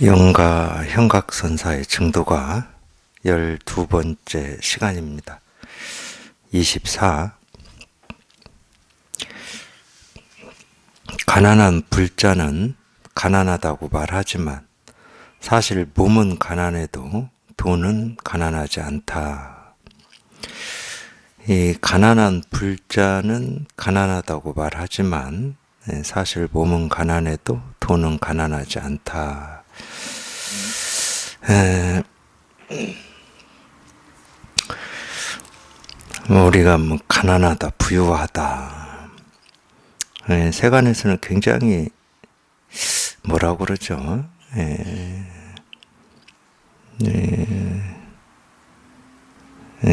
영가 현각선사의 증도가 12번째 시간입니다. 24. 가난한 불자는 가난하다고 말하지만 사실 몸은 가난해도 돈은 가난하지 않다. 이 가난한 불자는 가난하다고 말하지만 사실 몸은 가난해도 돈은 가난하지 않다. 우리가 가난하다, 부유하다. 세간에서는 굉장히 뭐라고 그러죠?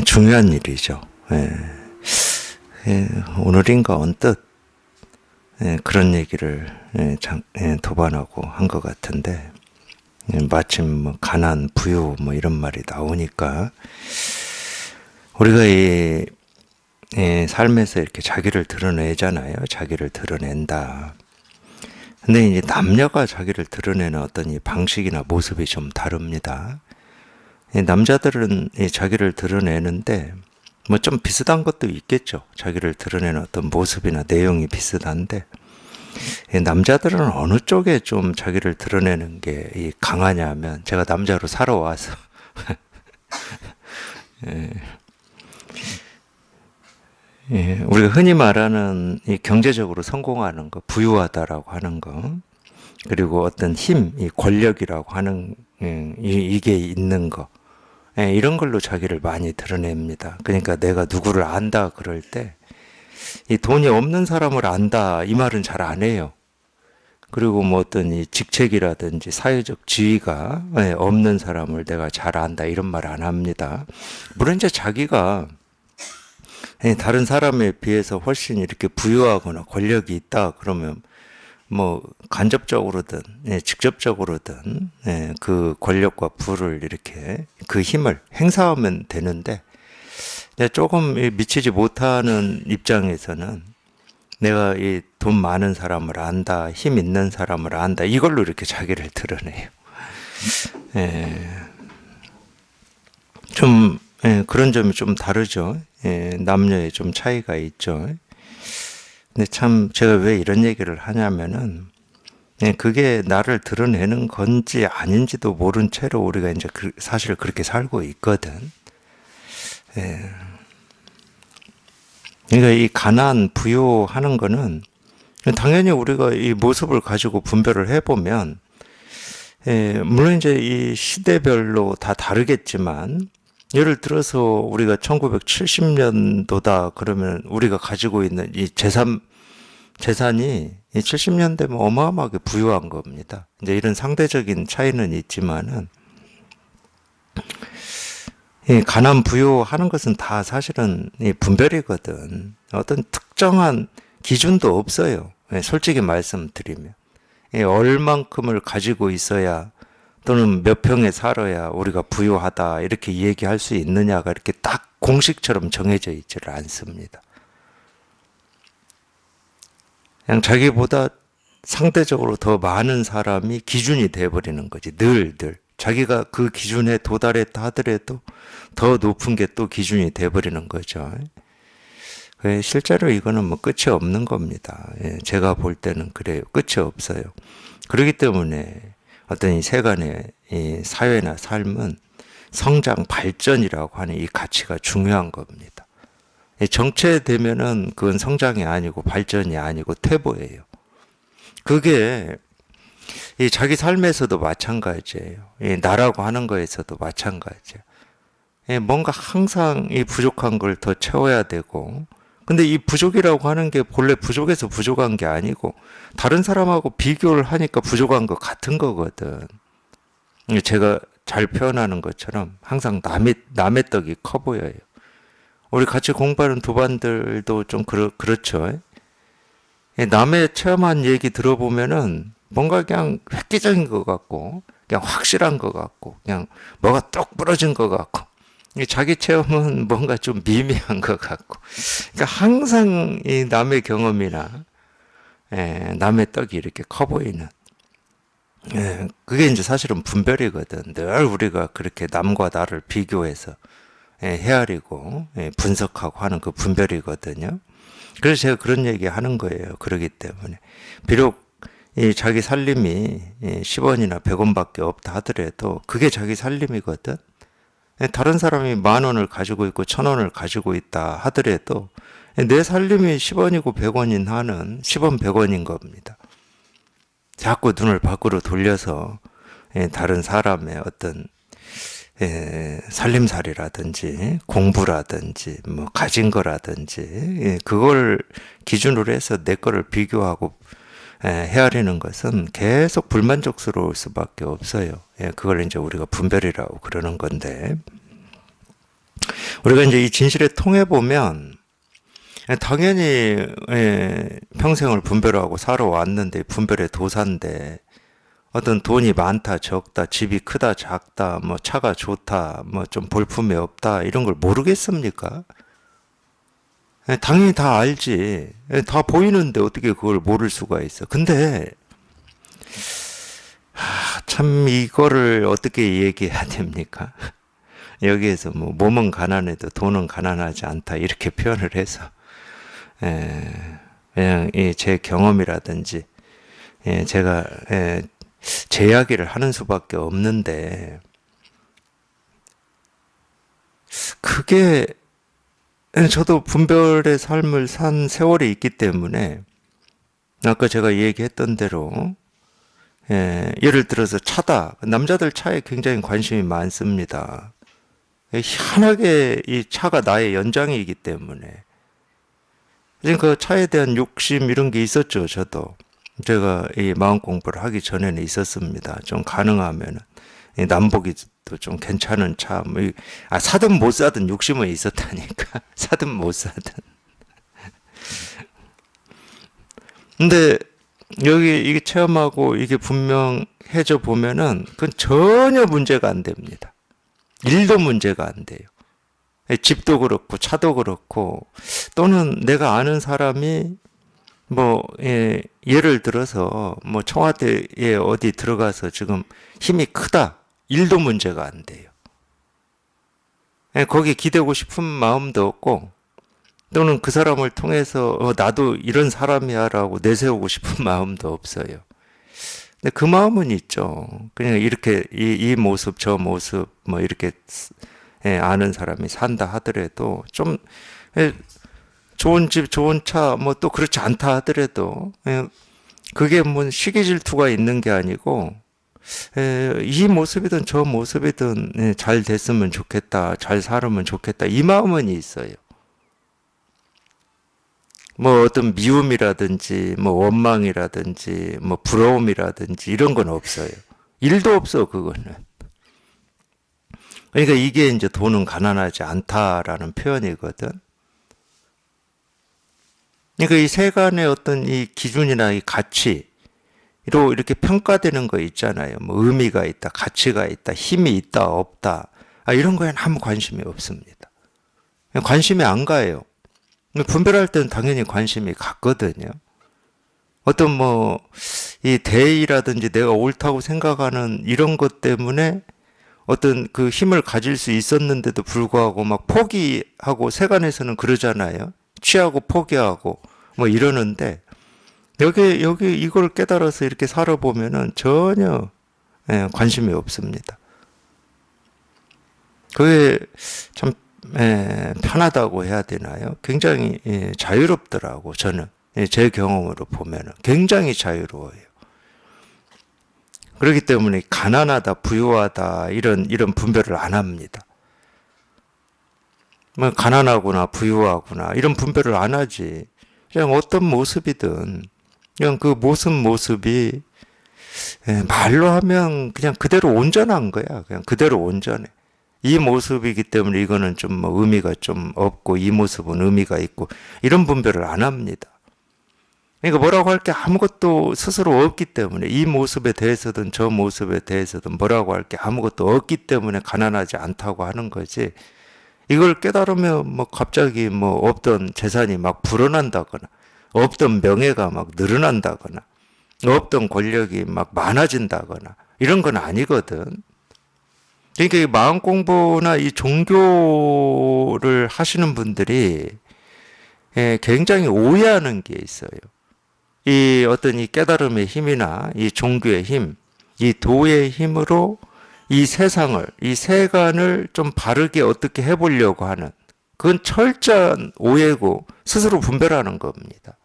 중요한 일이죠. 오늘인가 언뜻 그런 얘기를 도반하고 한 것 같은데, 마침 가난, 부유 이런 말이 나오니까 우리가 이 삶에서 이렇게 자기를 드러내잖아요. 자기를 드러낸다. 근데 이제 남녀가 자기를 드러내는 어떤 이 방식이나 모습이 좀 다릅니다. 남자들은 자기를 드러내는데 좀 비슷한 것도 있겠죠. 자기를 드러내는 어떤 모습이나 내용이 비슷한데, 남자들은 어느 쪽에 좀 자기를 드러내는 게 강하냐 하면, 제가 남자로 살아와서 우리가 흔히 말하는 이 경제적으로 성공하는 거, 부유하다라고 하는 거, 그리고 어떤 힘, 이 권력이라고 하는 이게 있는 거, 이런 걸로 자기를 많이 드러냅니다. 그러니까 내가 누구를 안다 그럴 때, 이 돈이 없는 사람을 안다 이 말은 잘 안 해요. 그리고 어떤 이 직책이라든지 사회적 지위가 없는 사람을 내가 잘 안다 이런 말 안 합니다. 물론 이제 자기가 다른 사람에 비해서 훨씬 이렇게 부유하거나 권력이 있다 그러면 간접적으로든 직접적으로든 그 권력과 부를 이렇게 그 힘을 행사하면 되는데, 조금 미치지 못하는 입장에서는 내가 이 돈 많은 사람을 안다, 힘 있는 사람을 안다, 이걸로 이렇게 자기를 드러내요. 좀 그런 점이 좀 다르죠. 남녀의 좀 차이가 있죠. 근데 참 제가 왜 이런 얘기를 하냐면은, 그게 나를 드러내는 건지 아닌지도 모른 채로 우리가 이제 사실 그렇게 살고 있거든. 그러니까 이 가난, 부유하는 거는 당연히 우리가 이 모습을 가지고 분별을 해보면, 물론 이제 이 시대별로 다 다르겠지만, 예를 들어서 우리가 1970년도다 그러면 우리가 가지고 있는 이 재산이 이 70년대면 어마어마하게 부유한 겁니다. 이제 이런 상대적인 차이는 있지만은, 이 가난 부유하는 것은 다 사실은 이 분별이거든. 어떤 특정한 기준도 없어요. 솔직히 말씀드리면. 얼만큼을 가지고 있어야 또는 몇 평에 살아야 우리가 부유하다 이렇게 얘기할 수 있느냐가 이렇게 딱 공식처럼 정해져 있지를 않습니다. 그냥 자기보다 상대적으로 더 많은 사람이 기준이 돼버리는 거지. 늘. 자기가 그 기준에 도달했다 하더라도 더 높은 게 또 기준이 돼버리는 거죠. 실제로 이거는 끝이 없는 겁니다. 제가 볼 때는 그래요. 끝이 없어요. 그렇기 때문에 어떤 이 세간의 이 사회나 삶은 성장, 발전이라고 하는 이 가치가 중요한 겁니다. 정체되면은 그건 성장이 아니고 발전이 아니고 퇴보예요. 그게 이 자기 삶에서도 마찬가지예요. 이 나라고 하는 거에서도 마찬가지예요. 뭔가 항상 이 부족한 걸 더 채워야 되고, 근데 이 부족이라고 하는 게 본래 부족해서 부족한 게 아니고 다른 사람하고 비교를 하니까 부족한 것 같은 거거든. 제가 잘 표현하는 것처럼 항상 남의 떡이 커 보여요. 우리 같이 공부하는 도반들도 좀 그렇죠. 남의 체험한 얘기 들어보면은 뭔가 그냥 획기적인 것 같고, 그냥 확실한 것 같고, 그냥 뭐가 똑 부러진 것 같고, 자기 체험은 뭔가 좀 미미한 것 같고, 그러니까 항상 이 남의 경험이나 남의 떡이 이렇게 커 보이는 그게 이제 사실은 분별이거든. 늘 우리가 그렇게 남과 나를 비교해서 헤아리고 분석하고 하는 그 분별이거든요. 그래서 제가 그런 얘기 하는 거예요. 그러기 때문에. 비록 이 자기 살림이 10원이나 100원밖에 없다 하더라도 그게 자기 살림이거든. 다른 사람이 10,000원을 가지고 있고 1,000원을 가지고 있다 하더라도 내 살림이 10원이고 100원인 한은 10원 100원인 겁니다. 자꾸 눈을 밖으로 돌려서 다른 사람의 어떤 살림살이라든지 공부라든지 뭐 가진 거라든지 그걸 기준으로 해서 내 거를 비교하고 헤아리는 것은 계속 불만족스러울 수밖에 없어요. 그걸 이제 우리가 분별이라고 그러는 건데, 우리가 이제 이 진실을 통해 보면 당연히 평생을 분별하고 살아왔는데 분별의 도사인데, 어떤 돈이 많다 적다, 집이 크다 작다, 뭐 차가 좋다, 뭐 좀 볼품이 없다, 이런 걸 모르겠습니까? 당연히 다 알지. 다 보이는데 어떻게 그걸 모를 수가 있어. 근데 참 이거를 어떻게 얘기해야 됩니까? 여기에서 뭐 몸은 가난해도 돈은 가난하지 않다 이렇게 표현을 해서 그냥 제 경험이라든지 제가 제 이야기를 하는 수밖에 없는데, 그게 저도 분별의 삶을 산 세월이 있기 때문에 아까 제가 얘기했던 대로 예를 들어서 차다. 남자들 차에 굉장히 관심이 많습니다. 희한하게 이 차가 나의 연장이기 때문에 그 차에 대한 욕심 이런 게 있었죠. 저도 제가 이 마음 공부를 하기 전에는 있었습니다. 좀 가능하면은 남보기 좀 괜찮은 차, 뭐, 사든 못 사든 욕심은 있었다니까. 사든 못 사든. 근데 여기 이게 체험하고 이게 분명해져 보면은 그건 전혀 문제가 안 됩니다. 일도 문제가 안 돼요. 집도 그렇고 차도 그렇고, 또는 내가 아는 사람이 뭐 예를 들어서 뭐 청와대에 어디 들어가서 지금 힘이 크다. 일도 문제가 안 돼요. 거기에 기대고 싶은 마음도 없고, 또는 그 사람을 통해서 나도 이런 사람이야라고 내세우고 싶은 마음도 없어요. 근데 그 마음은 있죠. 그냥 이렇게 이 모습 저 모습 뭐 이렇게 아는 사람이 산다 하더라도 좀 좋은 집 좋은 차 뭐 또 그렇지 않다 하더라도 그게 뭐 시기 질투가 있는 게 아니고, 이 모습이든 저 모습이든 잘 됐으면 좋겠다, 잘 살으면 좋겠다, 이 마음은 있어요. 뭐 어떤 미움이라든지 뭐 원망이라든지 뭐 부러움이라든지 이런 건 없어요. 일도 없어 그거는. 그러니까 이게 이제 돈은 가난하지 않다라는 표현이거든. 그러니까 이 세간의 어떤 이 기준이나 이 가치로 이렇게 평가되는 거 있잖아요. 뭐 의미가 있다, 가치가 있다, 힘이 있다, 없다. 이런 거에는 아무 관심이 없습니다. 관심이 안 가요. 분별할 때는 당연히 관심이 갔거든요. 어떤 뭐 이 대의라든지 내가 옳다고 생각하는 이런 것 때문에 어떤 그 힘을 가질 수 있었는데도 불구하고 막 포기하고, 세간에서는 그러잖아요. 취하고 포기하고 뭐 이러는데, 여기 이걸 깨달아서 이렇게 살아보면은 전혀 관심이 없습니다. 그게 참 편하다고 해야 되나요? 굉장히 자유롭더라고. 저는 제 경험으로 보면은 굉장히 자유로워요. 그렇기 때문에 가난하다, 부유하다 이런 분별을 안 합니다. 뭐 가난하구나, 부유하구나 이런 분별을 안 하지. 그냥 어떤 모습이든 그냥 그 모습이 말로 하면 그냥 그대로 온전한 거야. 그냥 그대로 온전해. 이 모습이기 때문에 이거는 좀 뭐 의미가 좀 없고, 이 모습은 의미가 있고, 이런 분별을 안 합니다. 그러니까 뭐라고 할 게 아무것도 스스로 없기 때문에, 이 모습에 대해서든 저 모습에 대해서든 뭐라고 할 게 아무것도 없기 때문에 가난하지 않다고 하는 거지. 이걸 깨달으면 뭐 갑자기 뭐 없던 재산이 막 불어난다거나, 없던 명예가 막 늘어난다거나, 없던 권력이 막 많아진다거나 이런 건 아니거든. 그러니까 이 마음 공부나 이 종교를 하시는 분들이 굉장히 오해하는 게 있어요. 이 어떤 이 깨달음의 힘이나 이 종교의 힘, 이 도의 힘으로 이 세상을, 이 세간을 좀 바르게 어떻게 해보려고 하는 그건 철저한 오해고 스스로 분별하는 겁니다.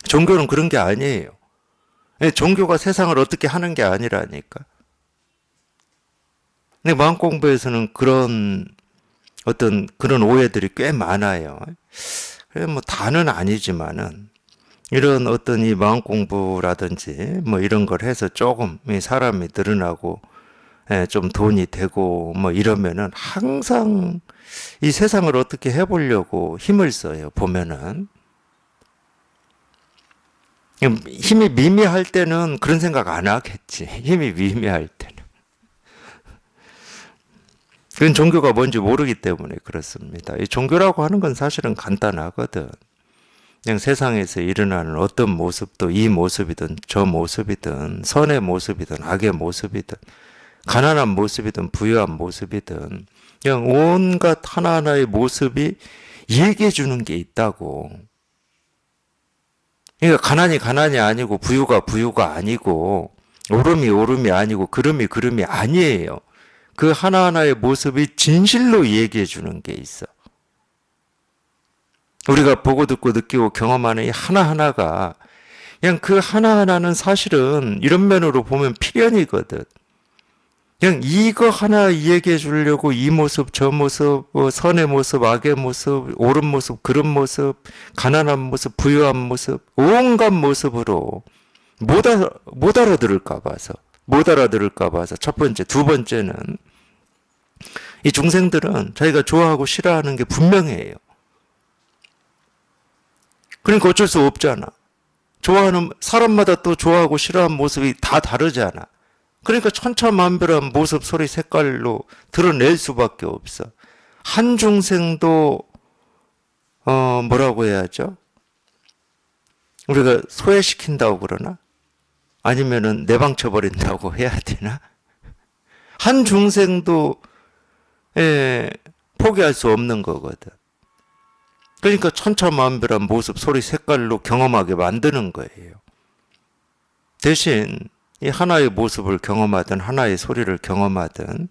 종교는 그런 게 아니에요. 종교가 세상을 어떻게 하는 게 아니라니까. 근데 마음 공부에서는 그런 어떤 그런 오해들이 꽤 많아요. 그래 뭐 다는 아니지만은 이런 어떤 이 마음 공부라든지 뭐 이런 걸 해서 조금 이 사람이 늘어나고 좀 돈이 되고 뭐 이러면은 항상 이 세상을 어떻게 해보려고 힘을 써요. 보면은 힘이 미미할 때는 그런 생각 안 하겠지. 힘이 미미할 때는. 그건 종교가 뭔지 모르기 때문에 그렇습니다. 이 종교라고 하는 건 사실은 간단하거든. 그냥 세상에서 일어나는 어떤 모습도 이 모습이든 저 모습이든 선의 모습이든 악의 모습이든 가난한 모습이든 부유한 모습이든 그냥 온갖 하나하나의 모습이 얘기해 주는 게 있다고. 그러니까 가난이 가난이 아니고 부유가 부유가 아니고 오름이 오름이 아니고 그름이 그름이 아니에요. 그 하나하나의 모습이 진실로 얘기해 주는 게 있어. 우리가 보고 듣고 느끼고 경험하는 이 하나하나가 그냥 그 하나하나는 사실은 이런 면으로 보면 필연이거든. 그냥 이거 하나 얘기해 주려고 이 모습 저 모습 선의 모습 악의 모습 옳은 모습 그른 모습 가난한 모습 부유한 모습 온갖 모습으로 못 알아들을까 봐서 첫 번째 두 번째는 이 중생들은 자기가 좋아하고 싫어하는 게 분명해요. 그러니까 어쩔 수 없잖아. 좋아하는 사람마다 또 좋아하고 싫어하는 모습이 다 다르잖아. 그러니까 천차만별한 모습, 소리, 색깔로 드러낼 수밖에 없어. 한 중생도 뭐라고 해야죠? 우리가 소외시킨다고 그러나? 아니면은 내방쳐버린다고 해야 되나? 한 중생도 포기할 수 없는 거거든. 그러니까 천차만별한 모습, 소리, 색깔로 경험하게 만드는 거예요. 대신 이 하나의 모습을 경험하든 하나의 소리를 경험하든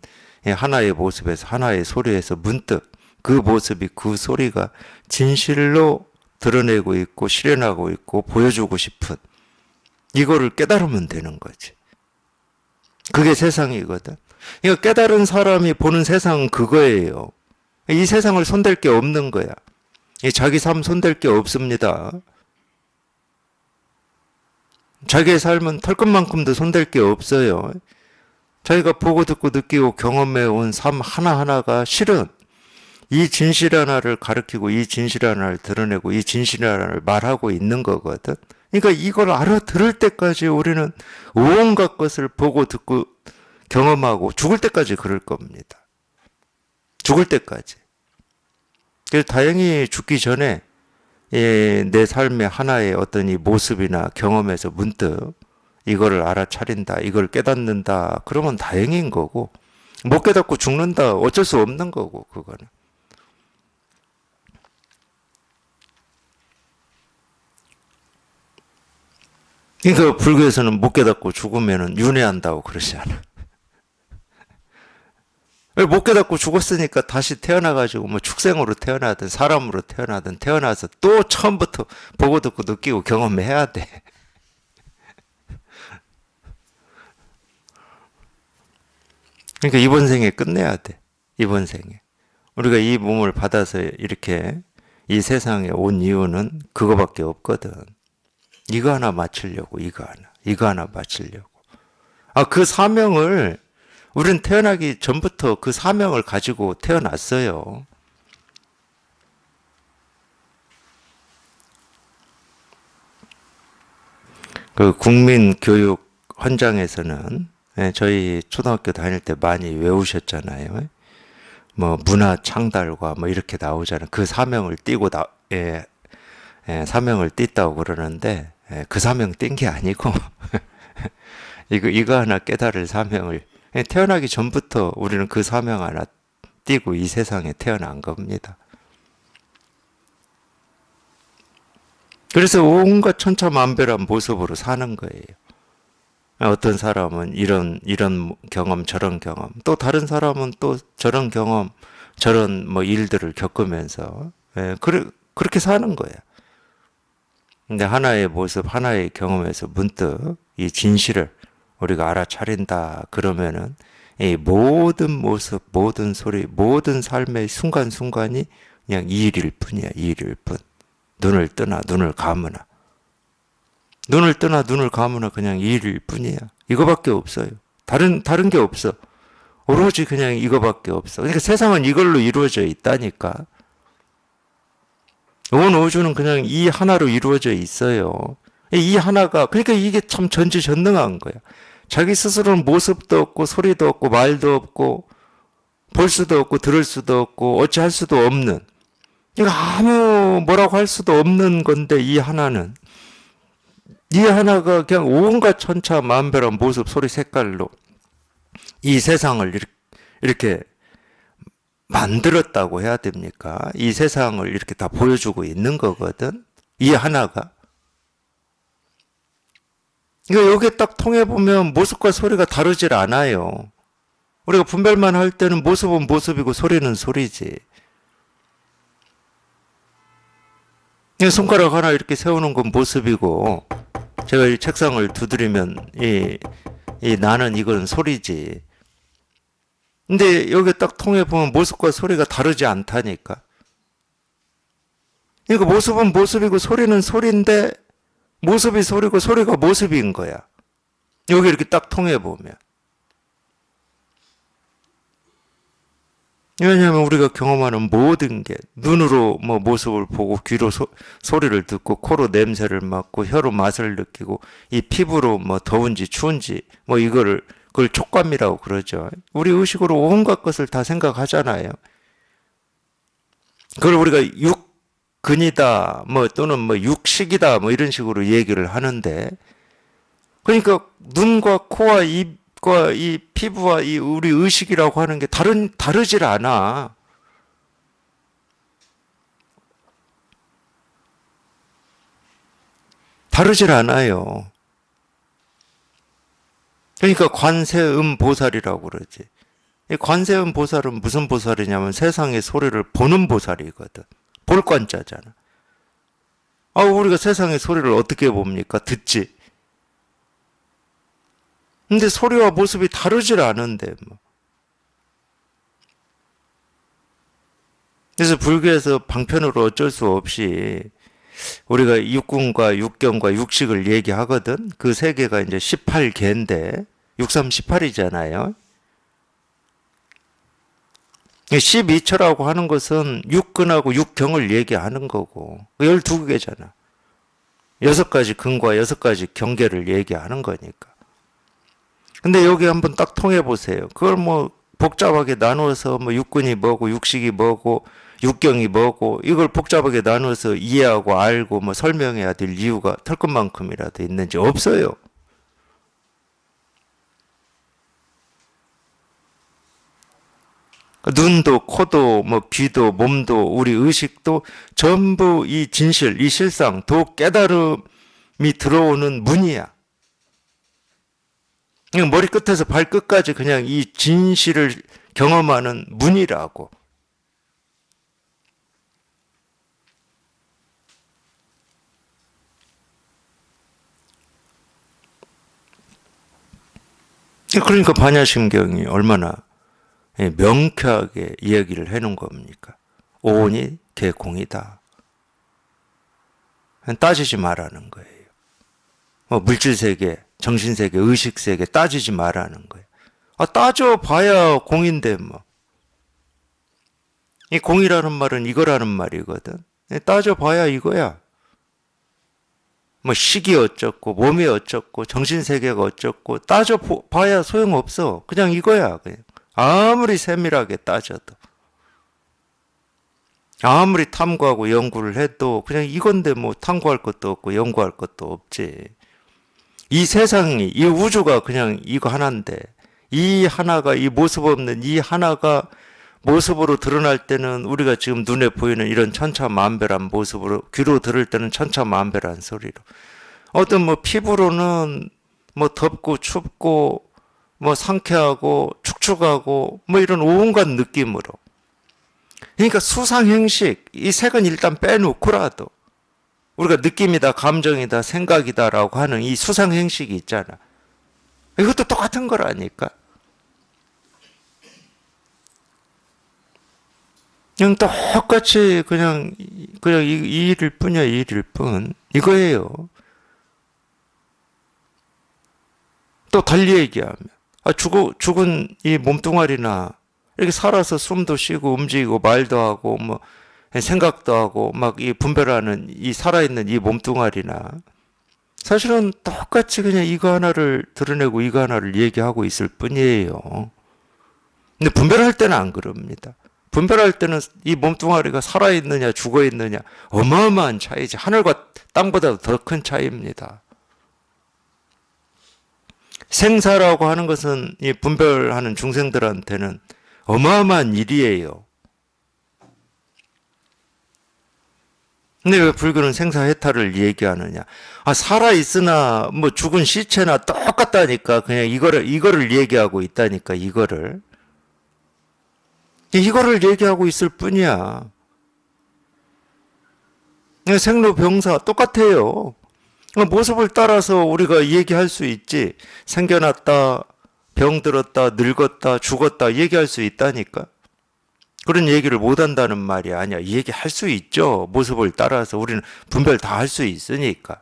이 하나의 모습에서 하나의 소리에서 문득 그 모습이 그 소리가 진실로 드러내고 있고 실현하고 있고 보여주고 싶은 이거를 깨달으면 되는 거지. 그게 세상이거든. 그러니까 깨달은 사람이 보는 세상은 그거예요. 이 세상을 손댈 게 없는 거야. 이 자기 삶 손댈 게 없습니다. 자기의 삶은 털끝만큼도 손댈 게 없어요. 자기가 보고 듣고 느끼고 경험해 온 삶 하나하나가 실은 이 진실 하나를 가르치고 이 진실 하나를 드러내고 이 진실 하나를 말하고 있는 거거든. 그러니까 이걸 알아들을 때까지 우리는 온갖 것을 보고 듣고 경험하고 죽을 때까지 그럴 겁니다. 죽을 때까지. 그래서 다행히 죽기 전에 내 삶의 하나의 어떤 이 모습이나 경험에서 문득 이거를 알아차린다, 이걸 깨닫는다, 그러면 다행인 거고, 못 깨닫고 죽는다, 어쩔 수 없는 거고, 그거는. 그러니까 불교에서는 못 깨닫고 죽으면 윤회한다고 그러시잖아. 못 깨닫고 죽었으니까 다시 태어나가지고 뭐 축생으로 태어나든 사람으로 태어나든 태어나서 또 처음부터 보고 듣고 느끼고 경험해야 돼. 그러니까 이번 생에 끝내야 돼. 이번 생에. 우리가 이 몸을 받아서 이렇게 이 세상에 온 이유는 그거밖에 없거든. 이거 하나 마치려고, 이거 하나 마치려고. 그 사명을 우리는 태어나기 전부터 그 사명을 가지고 태어났어요. 그 국민교육 헌장에서는 저희 초등학교 다닐 때 많이 외우셨잖아요. 뭐 문화 창달과 뭐 이렇게 나오잖아요. 그 사명을 띠고 사명을 띠다고 그러는데 그 사명 띈 게 아니고 이거 하나 깨달을 사명을 태어나기 전부터 우리는 그 사명 하나 띄고 이 세상에 태어난 겁니다. 그래서 온갖 천차만별한 모습으로 사는 거예요. 어떤 사람은 이런 경험, 저런 경험, 또 다른 사람은 또 저런 경험, 저런 뭐 일들을 겪으면서 그렇게 사는 거야. 근데 하나의 모습, 하나의 경험에서 문득 이 진실을 우리가 알아차린다 그러면은 이 모든 모습, 모든 소리, 모든 삶의 순간순간이 그냥 이 일일 뿐이야, 이 일일 뿐. 눈을 뜨나 눈을 감으나 눈을 뜨나 눈을 감으나 그냥 이 일일 뿐이야. 이거밖에 없어요. 다른 게 없어. 오로지 그냥 이거밖에 없어. 그러니까 세상은 이걸로 이루어져 있다니까. 온 우주는 그냥 이 하나로 이루어져 있어요. 이 하나가, 그러니까 이게 참 전지전능한 거야. 자기 스스로는 모습도 없고 소리도 없고 말도 없고 볼 수도 없고 들을 수도 없고 어찌할 수도 없는, 이거 아무 뭐라고 할 수도 없는 건데 이 하나는, 이 하나가 그냥 온갖 천차만별한 모습, 소리, 색깔로 이 세상을 이렇게 만들었다고 해야 됩니까? 이 세상을 이렇게 다 보여주고 있는 거거든. 이 하나가. 이거 여기에 딱 통해보면 모습과 소리가 다르질 않아요. 우리가 분별만 할 때는 모습은 모습이고 소리는 소리지. 손가락 하나 이렇게 세우는 건 모습이고, 제가 이 책상을 두드리면 이 나는 이건 소리지. 근데 여기 딱 통해보면 모습과 소리가 다르지 않다니까. 그러니까 모습은 모습이고 소리는 소리인데 모습이 소리고 소리가 모습인 거야. 여기 이렇게 딱 통해보면. 왜냐하면 우리가 경험하는 모든 게 눈으로 뭐 모습을 보고 귀로 소리를 듣고 코로 냄새를 맡고 혀로 맛을 느끼고 이 피부로 뭐 더운지 추운지 뭐 그걸 촉감이라고 그러죠. 우리 의식으로 온갖 것을 다 생각하잖아요. 그걸 우리가 육근이다 뭐 또는 뭐 육식이다 뭐 이런 식으로 얘기를 하는데, 그러니까 눈과 코와 입과 이 피부와 이 우리 의식이라고 하는 게 다르질 않아. 다르질 않아요. 그러니까 관세음 보살이라고 그러지. 이 관세음 보살은 무슨 보살이냐면 세상의 소리를 보는 보살이거든. 볼 관자잖아. 우리가 세상의 소리를 어떻게 봅니까? 듣지. 근데 소리와 모습이 다르질 않은데 뭐. 그래서 불교에서 방편으로 어쩔 수 없이 우리가 육군과 육경과 육식을 얘기하거든. 그 세 개가 이제 18개인데 63, 18이잖아요. 12처라고 하는 것은 육근하고 육경을 얘기하는 거고 12개잖아. 6가지 근과 6가지 경계를 얘기하는 거니까. 근데 여기 한번 딱 통해 보세요. 그걸 뭐 복잡하게 나누어서 뭐 육근이 뭐고 육식이 뭐고 육경이 뭐고 이걸 복잡하게 나누어서 이해하고 알고 뭐 설명해야 될 이유가 털끝만큼이라도 있는지 없어요. 눈도 코도 뭐 귀도 몸도 우리 의식도 전부 이 진실, 이 실상, 도 깨달음이 들어오는 문이야. 그냥 머리끝에서 발끝까지 그냥 이 진실을 경험하는 문이라고. 그러니까 반야심경이 얼마나 명쾌하게 이야기를 해놓은 겁니까? 오온이 개공이다. 따지지 말라는 거예요. 물질세계, 정신세계, 의식세계 따지지 말라는 거예요. 따져봐야 공인데 뭐. 이 공이라는 말은 이거라는 말이거든. 따져봐야 이거야. 뭐 식이 어쩌고 몸이 어쩌고 정신세계가 어쩌고 따져봐야 소용없어. 그냥 이거야. 그냥. 아무리 세밀하게 따져도. 아무리 탐구하고 연구를 해도 그냥 이건데 뭐 탐구할 것도 없고 연구할 것도 없지. 이 세상이, 이 우주가 그냥 이거 하나인데, 이 하나가, 이 모습 없는 이 하나가 모습으로 드러날 때는 우리가 지금 눈에 보이는 이런 천차만별한 모습으로, 귀로 들을 때는 천차만별한 소리로, 어떤 뭐 피부로는 뭐 덥고 춥고 뭐 상쾌하고 축축하고 뭐 이런 온갖 느낌으로, 그러니까 수상행식 이 색은 일단 빼놓고라도 우리가 느낌이다, 감정이다, 생각이다라고 하는 이 수상행식이 있잖아. 이것도 똑같은 거라니까. 그냥 똑같이 그냥 이 일일 뿐이야, 이 일일 뿐. 이거예요. 또 달리 얘기하면, 죽은 이 몸뚱아리나 이렇게 살아서 숨도 쉬고 움직이고 말도 하고 뭐 생각도 하고 막 이 분별하는 이 살아있는 이 몸뚱아리나 사실은 똑같이 그냥 이거 하나를 드러내고 이거 하나를 얘기하고 있을 뿐이에요. 근데 분별할 때는 안 그럽니다. 분별할 때는 이 몸뚱아리가 살아있느냐 죽어있느냐 어마어마한 차이지. 하늘과 땅보다 더 큰 차이입니다. 생사라고 하는 것은 이 분별하는 중생들한테는 어마어마한 일이에요. 근데 왜 불교는 생사해탈을 얘기하느냐? 살아있으나 뭐 죽은 시체나 똑같다니까. 그냥 이거를 얘기하고 있다니까. 이거를 얘기하고 있을 뿐이야. 생로병사 똑같아요. 모습을 따라서 우리가 얘기할 수 있지. 생겨났다, 병들었다, 늙었다, 죽었다 얘기할 수 있다니까. 그런 얘기를 못한다는 말이 아니야. 얘기할 수 있죠. 모습을 따라서 우리는 분별 다 할 수 있으니까.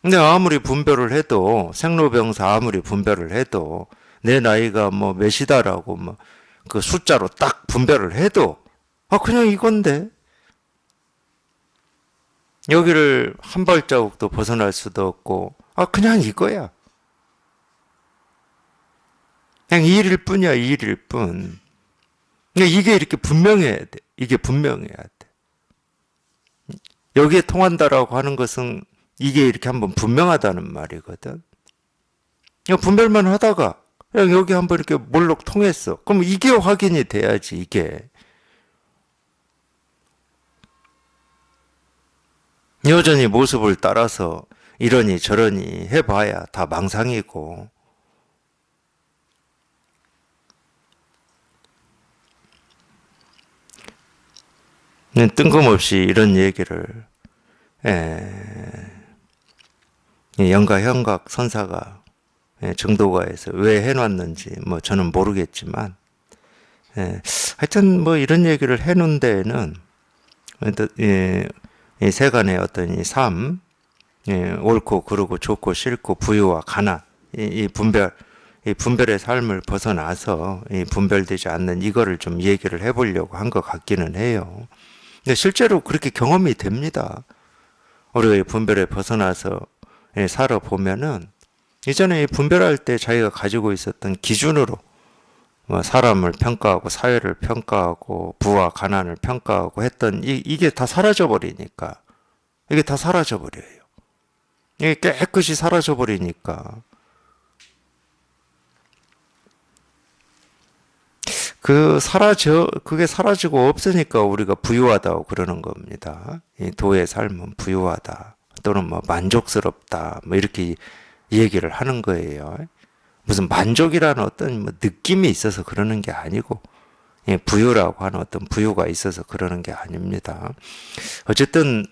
근데 아무리 분별을 해도, 생로병사 아무리 분별을 해도 내 나이가 뭐 몇이다라고 뭐 그 숫자로 딱 분별을 해도 그냥 이건데 여기를 한 발자국도 벗어날 수도 없고 그냥 이거야. 그냥 이 일일 뿐이야. 이 일일 뿐. 이게 이렇게 분명해야 돼. 이게 분명해야 돼. 여기에 통한다라고 하는 것은 이게 이렇게 한번 분명하다는 말이거든. 그냥 분별만 하다가 그냥 여기 한번 이렇게 몰록 통했어. 그럼 이게 확인이 돼야지. 이게. 여전히 모습을 따라서 이러니 저러니 해봐야 다 망상이고. 뜬금없이 이런 얘기를 영가현각 선사가 정도가에서 왜 해놨는지 뭐 저는 모르겠지만 하여튼 뭐 이런 얘기를 해놓은 데에는 이 세간의 어떤 이 삶, 옳고 그르고 좋고 싫고 부유와 가난, 이 분별의 삶을 벗어나서 이 분별되지 않는 이거를 좀 얘기를 해보려고 한 것 같기는 해요. 근데 실제로 그렇게 경험이 됩니다. 우리가 이 분별에 벗어나서 살아보면은 이전에 이 분별할 때 자기가 가지고 있었던 기준으로 뭐 사람을 평가하고 사회를 평가하고 부와 가난을 평가하고 했던 이게 다 사라져 버리니까 이게 다 사라져 버려요. 이게 깨끗이 사라져 버리니까 그게 사라지고 없으니까 우리가 부유하다고 그러는 겁니다. 이 도의 삶은 부유하다 또는 뭐 만족스럽다 뭐 이렇게 얘기를 하는 거예요. 무슨 만족이라는 어떤 뭐 느낌이 있어서 그러는 게 아니고 부유라고 하는 어떤 부유가 있어서 그러는 게 아닙니다. 어쨌든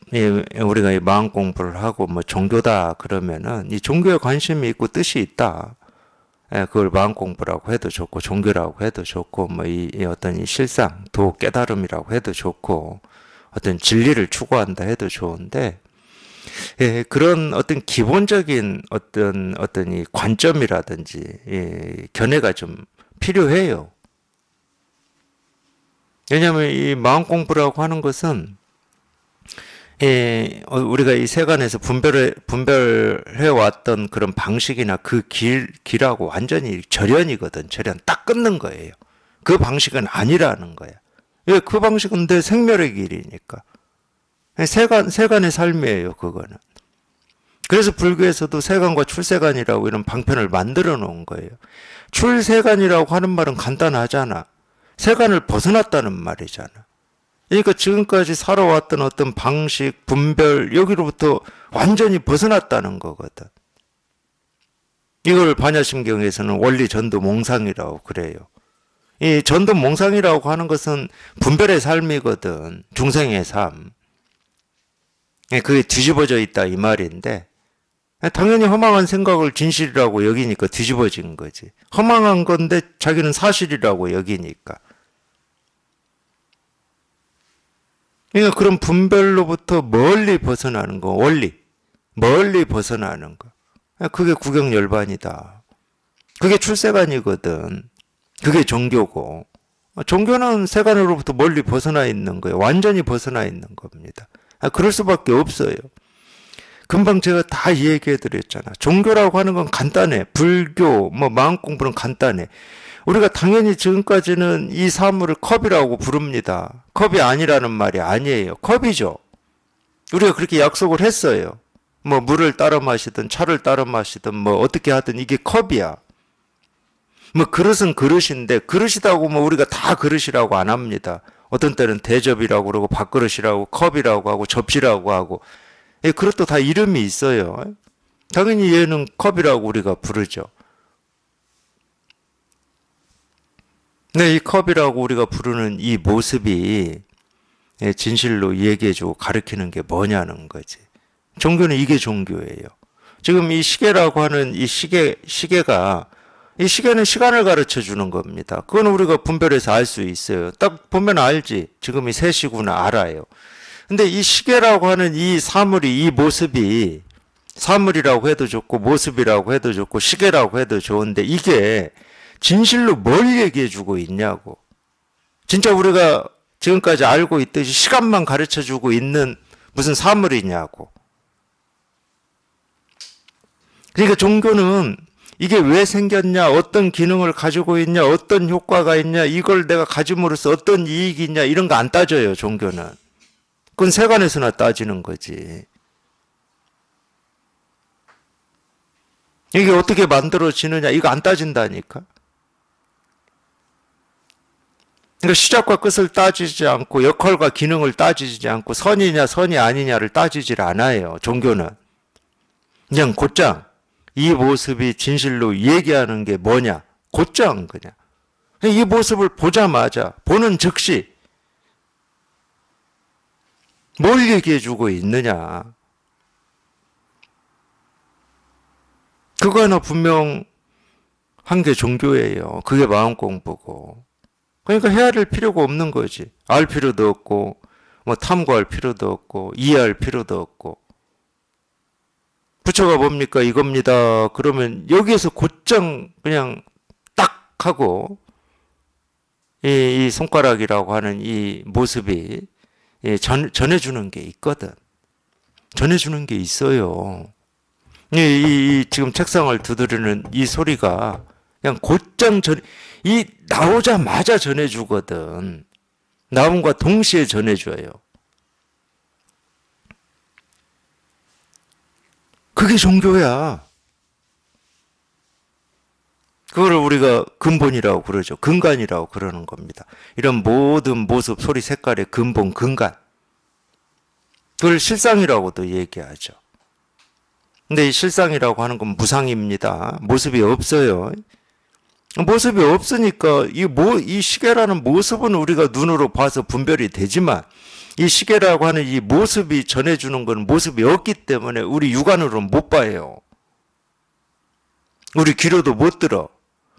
우리가 이 마음 공부를 하고 뭐 종교다 그러면은 이 종교에 관심이 있고 뜻이 있다. 그걸 마음 공부라고 해도 좋고 종교라고 해도 좋고 뭐 이 어떤 이 실상 도 깨달음이라고 해도 좋고 어떤 진리를 추구한다 해도 좋은데 그런 어떤 기본적인 어떤 이 관점이라든지 견해가 좀 필요해요. 왜냐하면 이 마음 공부라고 하는 것은 우리가 이 세간에서 분별해 왔던 그런 방식이나 그 길하고 완전히 절연이거든. 절연 딱 끊는 거예요. 그 방식은 아니라는 거야. 예, 그 방식은 내 생멸의 길이니까. 세간의 삶이에요, 그거는. 그래서 불교에서도 세간과 출세간이라고 이런 방편을 만들어 놓은 거예요. 출세간이라고 하는 말은 간단하잖아. 세간을 벗어났다는 말이잖아. 그러니까 지금까지 살아왔던 어떤 방식, 분별, 여기로부터 완전히 벗어났다는 거거든. 이걸 반야심경에서는 원리 전도 몽상이라고 그래요. 이 전도 몽상이라고 하는 것은 분별의 삶이거든. 중생의 삶. 그게 뒤집어져 있다 이 말인데, 당연히 허망한 생각을 진실이라고 여기니까 뒤집어진 거지. 허망한 건데 자기는 사실이라고 여기니까. 그러니까 그런 분별로부터 멀리 벗어나는 거, 원리. 멀리 벗어나는 거. 그게 구경열반이다. 그게 출세간이거든. 그게 종교고. 종교는 세간으로부터 멀리 벗어나 있는 거예요. 완전히 벗어나 있는 겁니다. 그럴 수밖에 없어요. 금방 제가 다 얘기해 드렸잖아. 종교라고 하는 건 간단해. 불교, 마음 공부는 간단해. 우리가 당연히 지금까지는 이 사물을 컵이라고 부릅니다. 컵이 아니라는 말이 아니에요. 컵이죠. 우리가 그렇게 약속을 했어요. 물을 따라 마시든 차를 따라 마시든 어떻게 하든 이게 컵이야. 그릇은 그릇인데 그릇이라고 우리가 다 그릇이라고 안 합니다. 어떤 때는 대접이라고 그러고 밥그릇이라고 컵이라고 하고 접시라고 하고 그릇도 다 이름이 있어요. 당연히 얘는 컵이라고 우리가 부르죠. 네, 이 컵이라고 우리가 부르는 이 모습이 진실로 얘기해주고 가르치는 게 뭐냐는 거지. 종교는 이게 종교예요. 지금 이 시계라고 하는 이 시계가 이 시계는 시간을 가르쳐 주는 겁니다. 그건 우리가 분별해서 알 수 있어요. 딱 보면 알지. 지금이 3시구나 알아요. 근데 이 시계라고 하는 이 사물이, 이 모습이 사물이라고 해도 좋고 모습이라고 해도 좋고 시계라고 해도 좋은데 이게 진실로 뭘 얘기해 주고 있냐고. 진짜 우리가 지금까지 알고 있듯이 시간만 가르쳐 주고 있는 무슨 사물이냐고. 그러니까 종교는 이게 왜 생겼냐, 어떤 기능을 가지고 있냐, 어떤 효과가 있냐, 이걸 내가 가짐으로써 어떤 이익이 있냐, 이런 거 안 따져요, 종교는. 그건 세간에서나 따지는 거지. 이게 어떻게 만들어지느냐, 이거 안 따진다니까. 그러니까 시작과 끝을 따지지 않고 역할과 기능을 따지지 않고 선이냐 선이 아니냐를 따지질 않아요, 종교는. 그냥 곧장 이 모습이 진실로 얘기하는 게 뭐냐, 곧장 그냥. 이 모습을 보자마자 보는 즉시 뭘 얘기해 주고 있느냐. 그거 하나 분명한 게 종교예요. 그게 마음 공부고. 그러니까 헤아릴 필요가 없는 거지. 알 필요도 없고 탐구할 필요도 없고 이해할 필요도 없고. 부처가 뭡니까? 이겁니다. 그러면 여기에서 곧장 그냥 딱 하고 이 손가락이라고 하는 이 모습이 전해주는 게 있거든. 전해주는 게 있어요. 이 지금 책상을 두드리는 이 소리가 그냥 곧장 이 나오자마자 전해주거든. 나옴과 동시에 전해줘요. 그게 종교야. 그거를 우리가 근본이라고 그러죠. 근간이라고 그러는 겁니다. 이런 모든 모습, 소리, 색깔의 근본, 근간. 그걸 실상이라고도 얘기하죠. 근데 이 실상이라고 하는 건 무상입니다. 모습이 없어요. 모습이 없으니까 이 시계라는 모습은 우리가 눈으로 봐서 분별이 되지만 이 시계라고 하는 이 모습이 전해주는 건 모습이 없기 때문에 우리 육안으로는 못 봐요. 우리 귀로도 못 들어.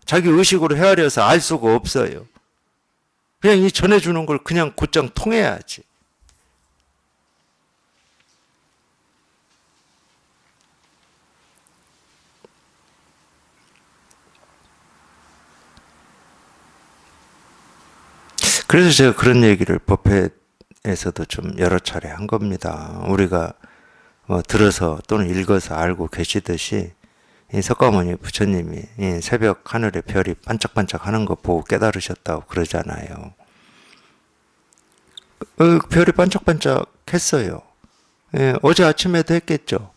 자기 의식으로 헤아려서 알 수가 없어요. 그냥 이 전해주는 걸 그냥 곧장 통해야지. 그래서 제가 그런 얘기를 법회에서도 좀 여러 차례 한 겁니다. 우리가 들어서 또는 읽어서 알고 계시듯이 이 석가모니 부처님이 이 새벽 하늘의 별이 반짝반짝 하는 거 보고 깨달으셨다고 그러잖아요. 별이 반짝반짝 했어요. 예, 어제 아침에도 했겠죠.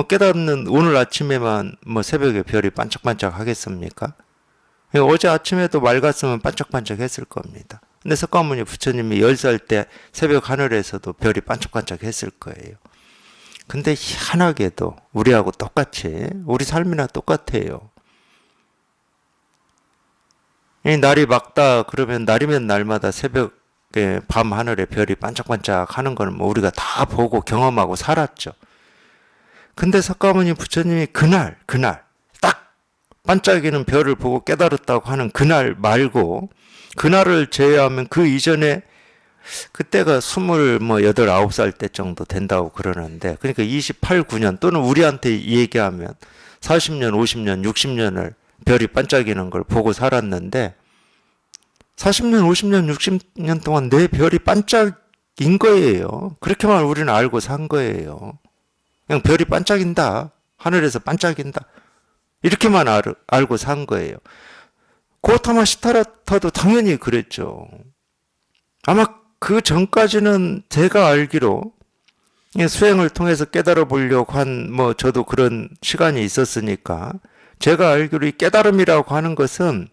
깨닫는 오늘 아침에만 뭐 새벽에 별이 반짝반짝 하겠습니까? 예, 어제 아침에도 맑았으면 반짝반짝 했을 겁니다. 근데 석가모니 부처님이 10살 때 새벽 하늘에서도 별이 반짝반짝 했을 거예요. 근데 희한하게도 우리하고 똑같이 우리 삶이나 똑같아요. 이 날이 맑다 그러면 날이면 날마다 새벽에 밤 하늘에 별이 반짝반짝 하는 거는 뭐 우리가 다 보고 경험하고 살았죠. 근데 석가모니 부처님이 그날 딱 반짝이는 별을 보고 깨달았다고 하는 그날 말고 그날을 제외하면 그 이전에 그때가 28, 9살 때 정도 된다고 그러는데 그러니까 28, 9년 또는 우리한테 얘기하면 40년, 50년, 60년을 별이 반짝이는 걸 보고 살았는데 40년, 50년, 60년 동안 내 별이 반짝인 거예요. 그렇게만 우리는 알고 산 거예요. 그냥 별이 반짝인다. 하늘에서 반짝인다. 이렇게만 알고 산 거예요. 고타마 시타라타도 당연히 그랬죠. 아마 그 전까지는 제가 알기로 수행을 통해서 깨달아 보려고 한 저도 그런 시간이 있었으니까 제가 알기로 이 깨달음이라고 하는 것은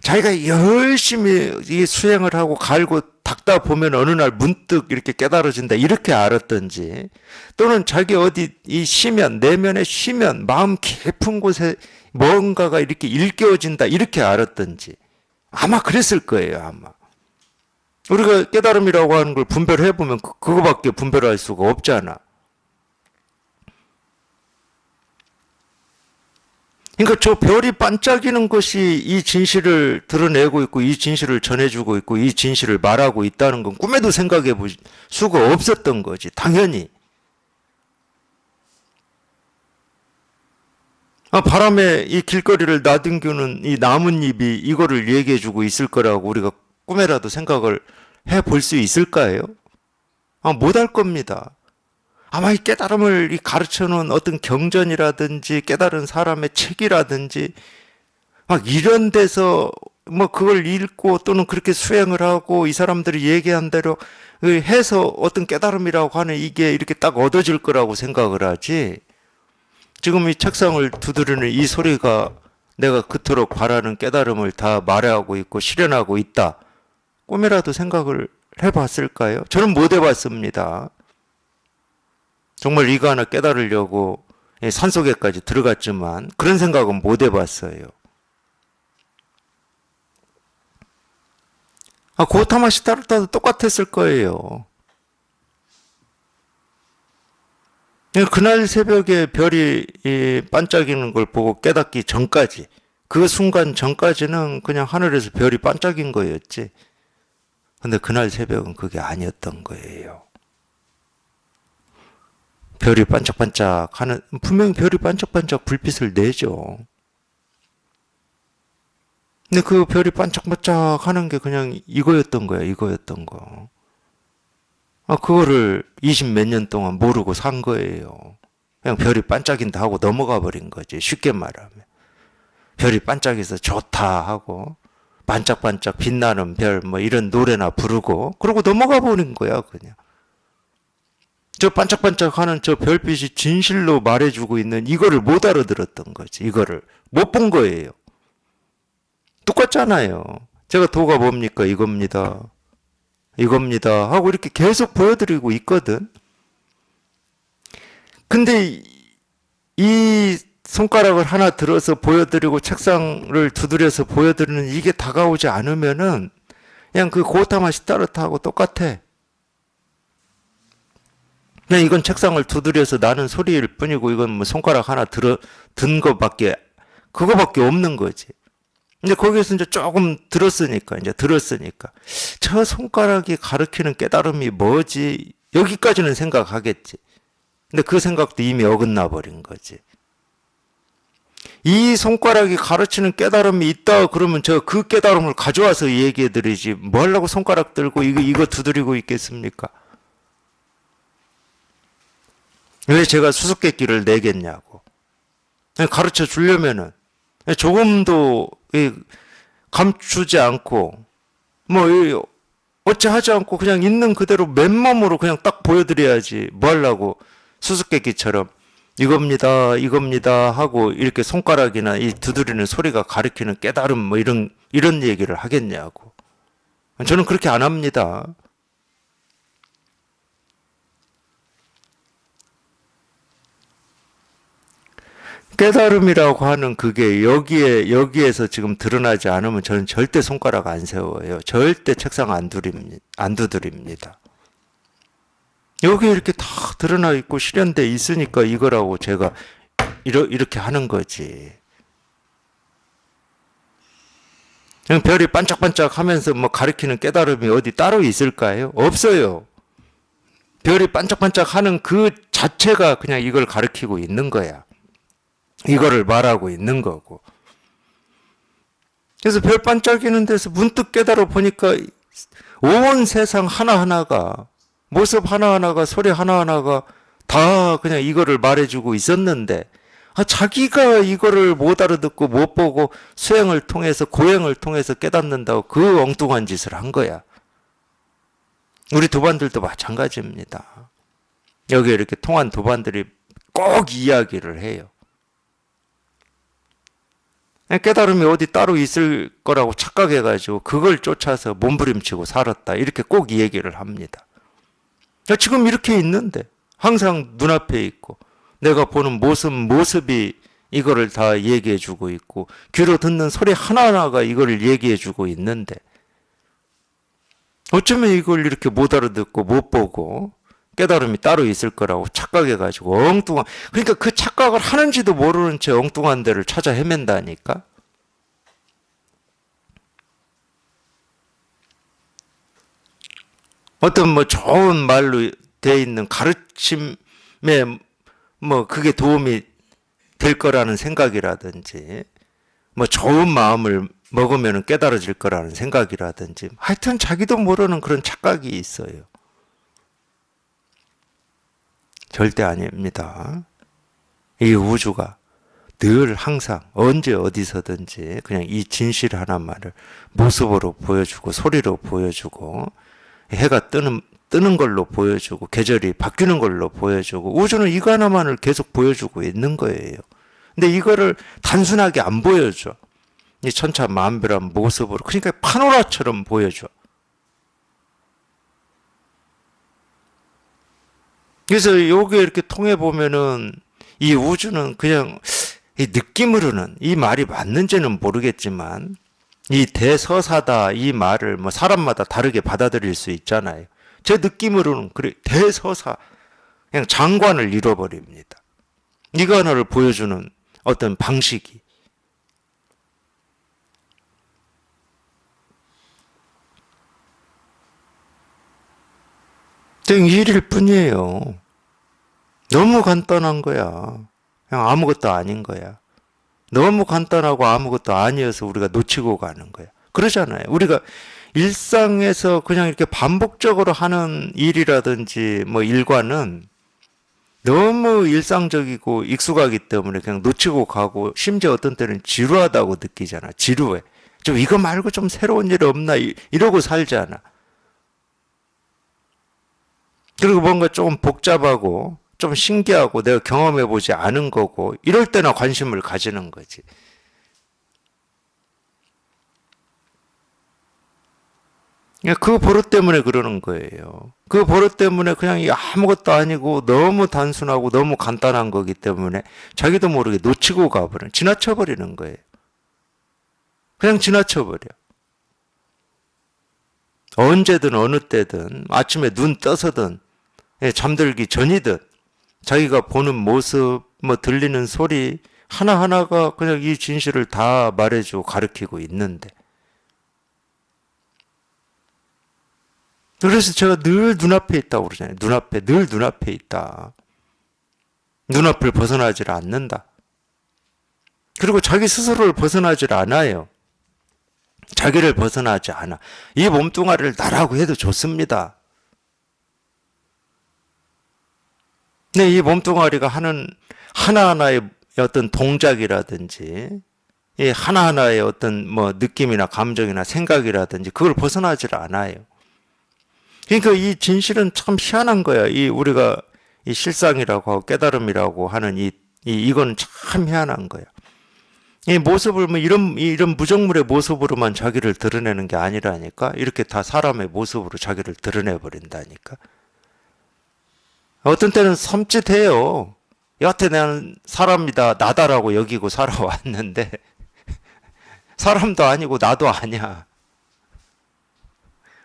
자기가 열심히 이 수행을 하고 갈고 닦다 보면 어느 날 문득 이렇게 깨달아진다 이렇게 알았던지 또는 자기 어디 이 쉬면 내면에 쉬면 마음 깊은 곳에 뭔가가 이렇게 일깨워진다 이렇게 알았던지 아마 그랬을 거예요. 아마 우리가 깨달음이라고 하는 걸 분별해 보면 그거밖에 분별할 수가 없잖아. 그러니까 저 별이 반짝이는 것이 이 진실을 드러내고 있고 이 진실을 전해주고 있고 이 진실을 말하고 있다는 건 꿈에도 생각해 볼 수가 없었던 거지. 당연히. 바람에 이 길거리를 나뒹구는 이 나뭇잎이 이거를 얘기해주고 있을 거라고 우리가 꿈에라도 생각을 해볼 수 있을까요? 못할 겁니다. 아마 이 깨달음을 가르쳐 놓은 어떤 경전이라든지 깨달은 사람의 책이라든지 막 이런 데서 그걸 읽고 또는 그렇게 수행을 하고 이 사람들이 얘기한 대로 해서 어떤 깨달음이라고 하는 이게 이렇게 딱 얻어질 거라고 생각을 하지. 지금 이 책상을 두드리는 이 소리가 내가 그토록 바라는 깨달음을 다 말하고 있고 실현하고 있다. 꿈이라도 생각을 해봤을까요? 저는 못 해봤습니다. 정말 이거 하나 깨달으려고 산속에까지 들어갔지만 그런 생각은 못 해봤어요. 고타마 시타르타도 똑같았을 거예요. 그날 새벽에 별이 반짝이는 걸 보고 깨닫기 전까지 그 순간 전까지는 그냥 하늘에서 별이 반짝인 거였지. 근데 그날 새벽은 그게 아니었던 거예요. 별이 반짝반짝 하는, 분명히 별이 반짝반짝 불빛을 내죠. 근데 그 별이 반짝반짝 하는 게 그냥 이거였던 거야, 이거였던 거. 그거를 20몇 년 동안 모르고 산 거예요. 그냥 별이 반짝인다 하고 넘어가 버린 거지, 쉽게 말하면. 별이 반짝해서 좋다 하고, 반짝반짝 빛나는 별, 이런 노래나 부르고, 그러고 넘어가 버린 거야, 그냥. 저 반짝반짝하는 저 별빛이 진실로 말해주고 있는 이거를 못 알아들었던 거지. 이거를 못 본 거예요. 똑같잖아요. 제가 도가 뭡니까? 이겁니다. 이겁니다. 하고 이렇게 계속 보여드리고 있거든. 근데 이 손가락을 하나 들어서 보여드리고 책상을 두드려서 보여드리는 이게 다가오지 않으면은 그냥 그 고타마 시타르타하고 똑같아. 그냥 이건 책상을 두드려서 나는 소리일 뿐이고 이건 손가락 하나 든 거밖에 그거밖에 없는 거지. 이제 거기에서 이제 조금 들었으니까 저 손가락이 가르치는 깨달음이 뭐지? 여기까지는 생각하겠지. 근데 그 생각도 이미 어긋나 버린 거지. 이 손가락이 가르치는 깨달음이 있다 그러면 저 그 깨달음을 가져와서 얘기해 드리지 뭐 하려고 손가락 들고 이거 두드리고 있겠습니까? 왜 제가 수수께끼를 내겠냐고. 가르쳐 주려면은 조금도 감추지 않고 어찌 하지 않고 그냥 있는 그대로 맨몸으로 그냥 딱 보여드려야지. 뭐 하려고 수수께끼처럼 이겁니다, 이겁니다 하고 이렇게 손가락이나 이 두드리는 소리가 가리키는 깨달음 뭐 이런 얘기를 하겠냐고. 저는 그렇게 안 합니다. 깨달음이라고 하는 그게 여기에서 지금 드러나지 않으면 저는 절대 손가락 안 세워요. 절대 책상 안 두드립니다. 여기 이렇게 다 드러나 있고 실현돼 있으니까 이거라고 제가 이렇게 하는 거지. 그냥 별이 반짝반짝 하면서 뭐 가리키는 깨달음이 어디 따로 있을까요? 없어요. 별이 반짝반짝 하는 그 자체가 그냥 이걸 가리키고 있는 거야. 이거를 말하고 있는 거고. 그래서 별 반짝이는 데서 문득 깨달아 보니까 온 세상 하나하나가, 모습 하나하나가, 소리 하나하나가 다 그냥 이거를 말해주고 있었는데, 자기가 이거를 못 알아듣고 못 보고 수행을 통해서, 고행을 통해서 깨닫는다고 그 엉뚱한 짓을 한 거야. 우리 도반들도 마찬가지입니다. 여기 이렇게 통한 도반들이 꼭 이야기를 해요. 깨달음이 어디 따로 있을 거라고 착각해가지고 그걸 쫓아서 몸부림치고 살았다. 이렇게 꼭 이 얘기를 합니다. 지금 이렇게 있는데 항상 눈앞에 있고 내가 보는 모습이 이거를 다 얘기해주고 있고 귀로 듣는 소리 하나하나가 이거를 얘기해주고 있는데 어쩌면 이걸 이렇게 못 알아듣고 못 보고 깨달음이 따로 있을 거라고 착각해가지고 엉뚱한, 그러니까 그 착각을 하는지도 모르는 채 엉뚱한 데를 찾아 헤맨다니까. 어떤 뭐 좋은 말로 돼 있는 가르침에 뭐 그게 도움이 될 거라는 생각이라든지 뭐 좋은 마음을 먹으면 깨달아질 거라는 생각이라든지 하여튼 자기도 모르는 그런 착각이 있어요. 절대 아닙니다. 이 우주가 늘 항상 언제 어디서든지 그냥 이 진실 하나만을 모습으로 보여주고 소리로 보여주고 해가 뜨는 걸로 보여주고 계절이 바뀌는 걸로 보여주고 우주는 이거 하나만을 계속 보여주고 있는 거예요. 근데 이거를 단순하게 안 보여줘. 이 천차만별한 모습으로, 그러니까 파노라처럼 보여줘. 그래서 요게 이렇게 통해 보면은 이 우주는 그냥 이 느낌으로는 이 말이 맞는지는 모르겠지만 이 대서사다 이 말을 뭐 사람마다 다르게 받아들일 수 있잖아요. 제 느낌으로는 그래 대서사 그냥 장관을 잃어버립니다. 이거 하나를 보여주는 어떤 방식이. 그냥 일일 뿐이에요. 너무 간단한 거야. 그냥 아무것도 아닌 거야. 너무 간단하고 아무것도 아니어서 우리가 놓치고 가는 거야. 그러잖아요. 우리가 일상에서 그냥 이렇게 반복적으로 하는 일이라든지 뭐 일과는 너무 일상적이고 익숙하기 때문에 그냥 놓치고 가고 심지어 어떤 때는 지루하다고 느끼잖아. 지루해. 좀 이거 말고 좀 새로운 일 없나 이러고 살잖아. 그리고 뭔가 조금 복잡하고 좀 신기하고 내가 경험해보지 않은 거고 이럴 때나 관심을 가지는 거지. 그 버릇 때문에 그러는 거예요. 그 버릇 때문에 그냥 아무것도 아니고 너무 단순하고 너무 간단한 거기 때문에 자기도 모르게 놓치고 가버리는, 지나쳐버리는 거예요. 그냥 지나쳐버려. 언제든 어느 때든 아침에 눈 떠서든 잠들기 전이든 자기가 보는 모습, 뭐 들리는 소리 하나하나가 그냥 이 진실을 다 말해주고 가르치고 있는데 그래서 제가 늘 눈앞에 있다고 그러잖아요. 늘 눈앞에 있다. 눈앞을 벗어나질 않는다. 그리고 자기 스스로를 벗어나질 않아요. 자기를 벗어나지 않아. 이 몸뚱아리를 나라고 해도 좋습니다. 근데 이 몸뚱아리가 하는 하나하나의 어떤 동작이라든지 이 하나하나의 어떤 뭐 느낌이나 감정이나 생각이라든지 그걸 벗어나질 않아요. 그러니까 이 진실은 참 희한한 거야. 이 우리가 이 실상이라고 하고 깨달음이라고 하는 이거는 참 희한한 거야. 이 모습을 뭐 이런 무정물의 모습으로만 자기를 드러내는 게 아니라니까. 이렇게 다 사람의 모습으로 자기를 드러내 버린다니까. 어떤 때는 섬찟해요. 여하튼 나는 사람이다, 나다라고 여기고 살아왔는데 사람도 아니고 나도 아니야.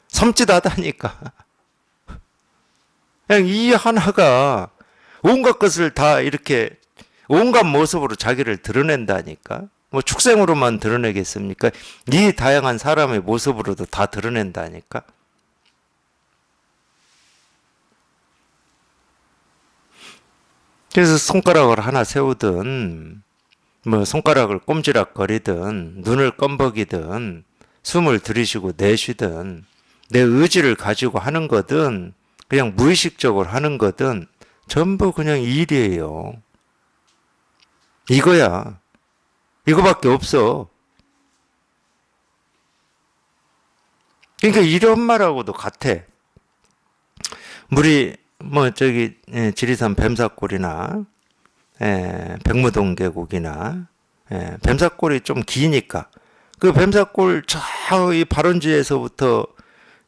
섬찟하다니까. 그냥 이 하나가 온갖 것을 다 이렇게 온갖 모습으로 자기를 드러낸다니까. 뭐 축생으로만 드러내겠습니까? 이 다양한 사람의 모습으로도 다 드러낸다니까. 그래서 손가락을 하나 세우든 뭐 손가락을 꼼지락거리든 눈을 껌벅이든 숨을 들이쉬고 내쉬든 내 의지를 가지고 하는 거든 그냥 무의식적으로 하는 거든 전부 그냥 일이에요. 이거야. 이거밖에 없어. 그러니까 이런 말하고도 같아. 우리 뭐 저기 지리산 뱀사골이나 백무동 계곡이나 뱀사골이 좀 기니까 그 뱀사골 저 이 발원지에서부터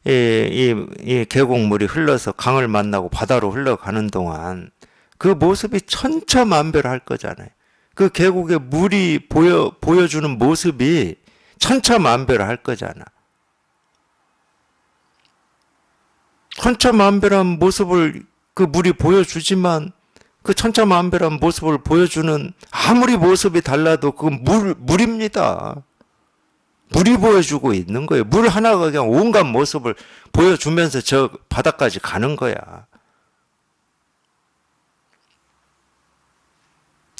이 계곡물이 흘러서 강을 만나고 바다로 흘러가는 동안 그 모습이 천차만별할 거잖아요. 그 계곡에 물이 보여주는 모습이 천차만별할 거잖아. 천차만별한 모습을 그 물이 보여주지만 그 천차만별한 모습을 보여주는 아무리 모습이 달라도 그건 물입니다. 물이 보여주고 있는 거예요. 물 하나가 그냥 온갖 모습을 보여주면서 저 바다까지 가는 거야.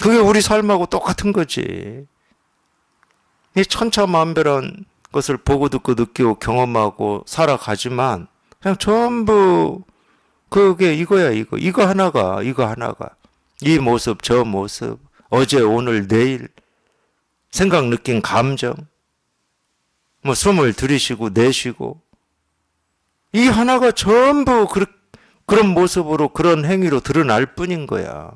그게 우리 삶하고 똑같은 거지. 이 천차만별한 것을 보고 듣고 느끼고 경험하고 살아가지만 그냥 전부 그게 이거야. 이거 하나가 이 모습 저 모습 어제 오늘 내일 생각 느낀 감정 뭐 숨을 들이쉬고 내쉬고 이 하나가 전부 그런 모습으로 그런 행위로 드러날 뿐인 거야.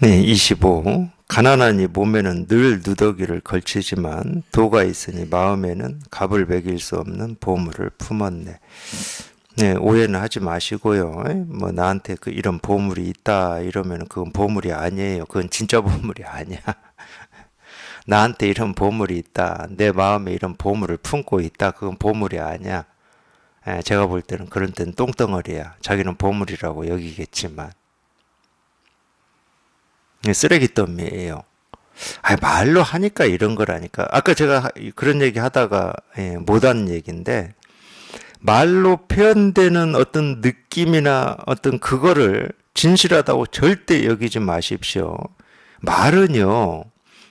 네, 25. 가난한 이 몸에는 늘 누더기를 걸치지만 도가 있으니 마음에는 값을 매길 수 없는 보물을 품었네. 네, 오해는 하지 마시고요. 뭐 나한테 이런 보물이 있다 이러면 그건 보물이 아니에요. 그건 진짜 보물이 아니야. 나한테 이런 보물이 있다. 내 마음에 이런 보물을 품고 있다. 그건 보물이 아니야. 제가 볼 때는 그런 때는 똥덩어리야. 자기는 보물이라고 여기겠지만. 쓰레기더미예요. 말로 하니까 이런 거라니까. 아까 제가 그런 얘기 하다가 못한 얘기인데 말로 표현되는 어떤 느낌이나 어떤 그거를 진실하다고 절대 여기지 마십시오. 말은요,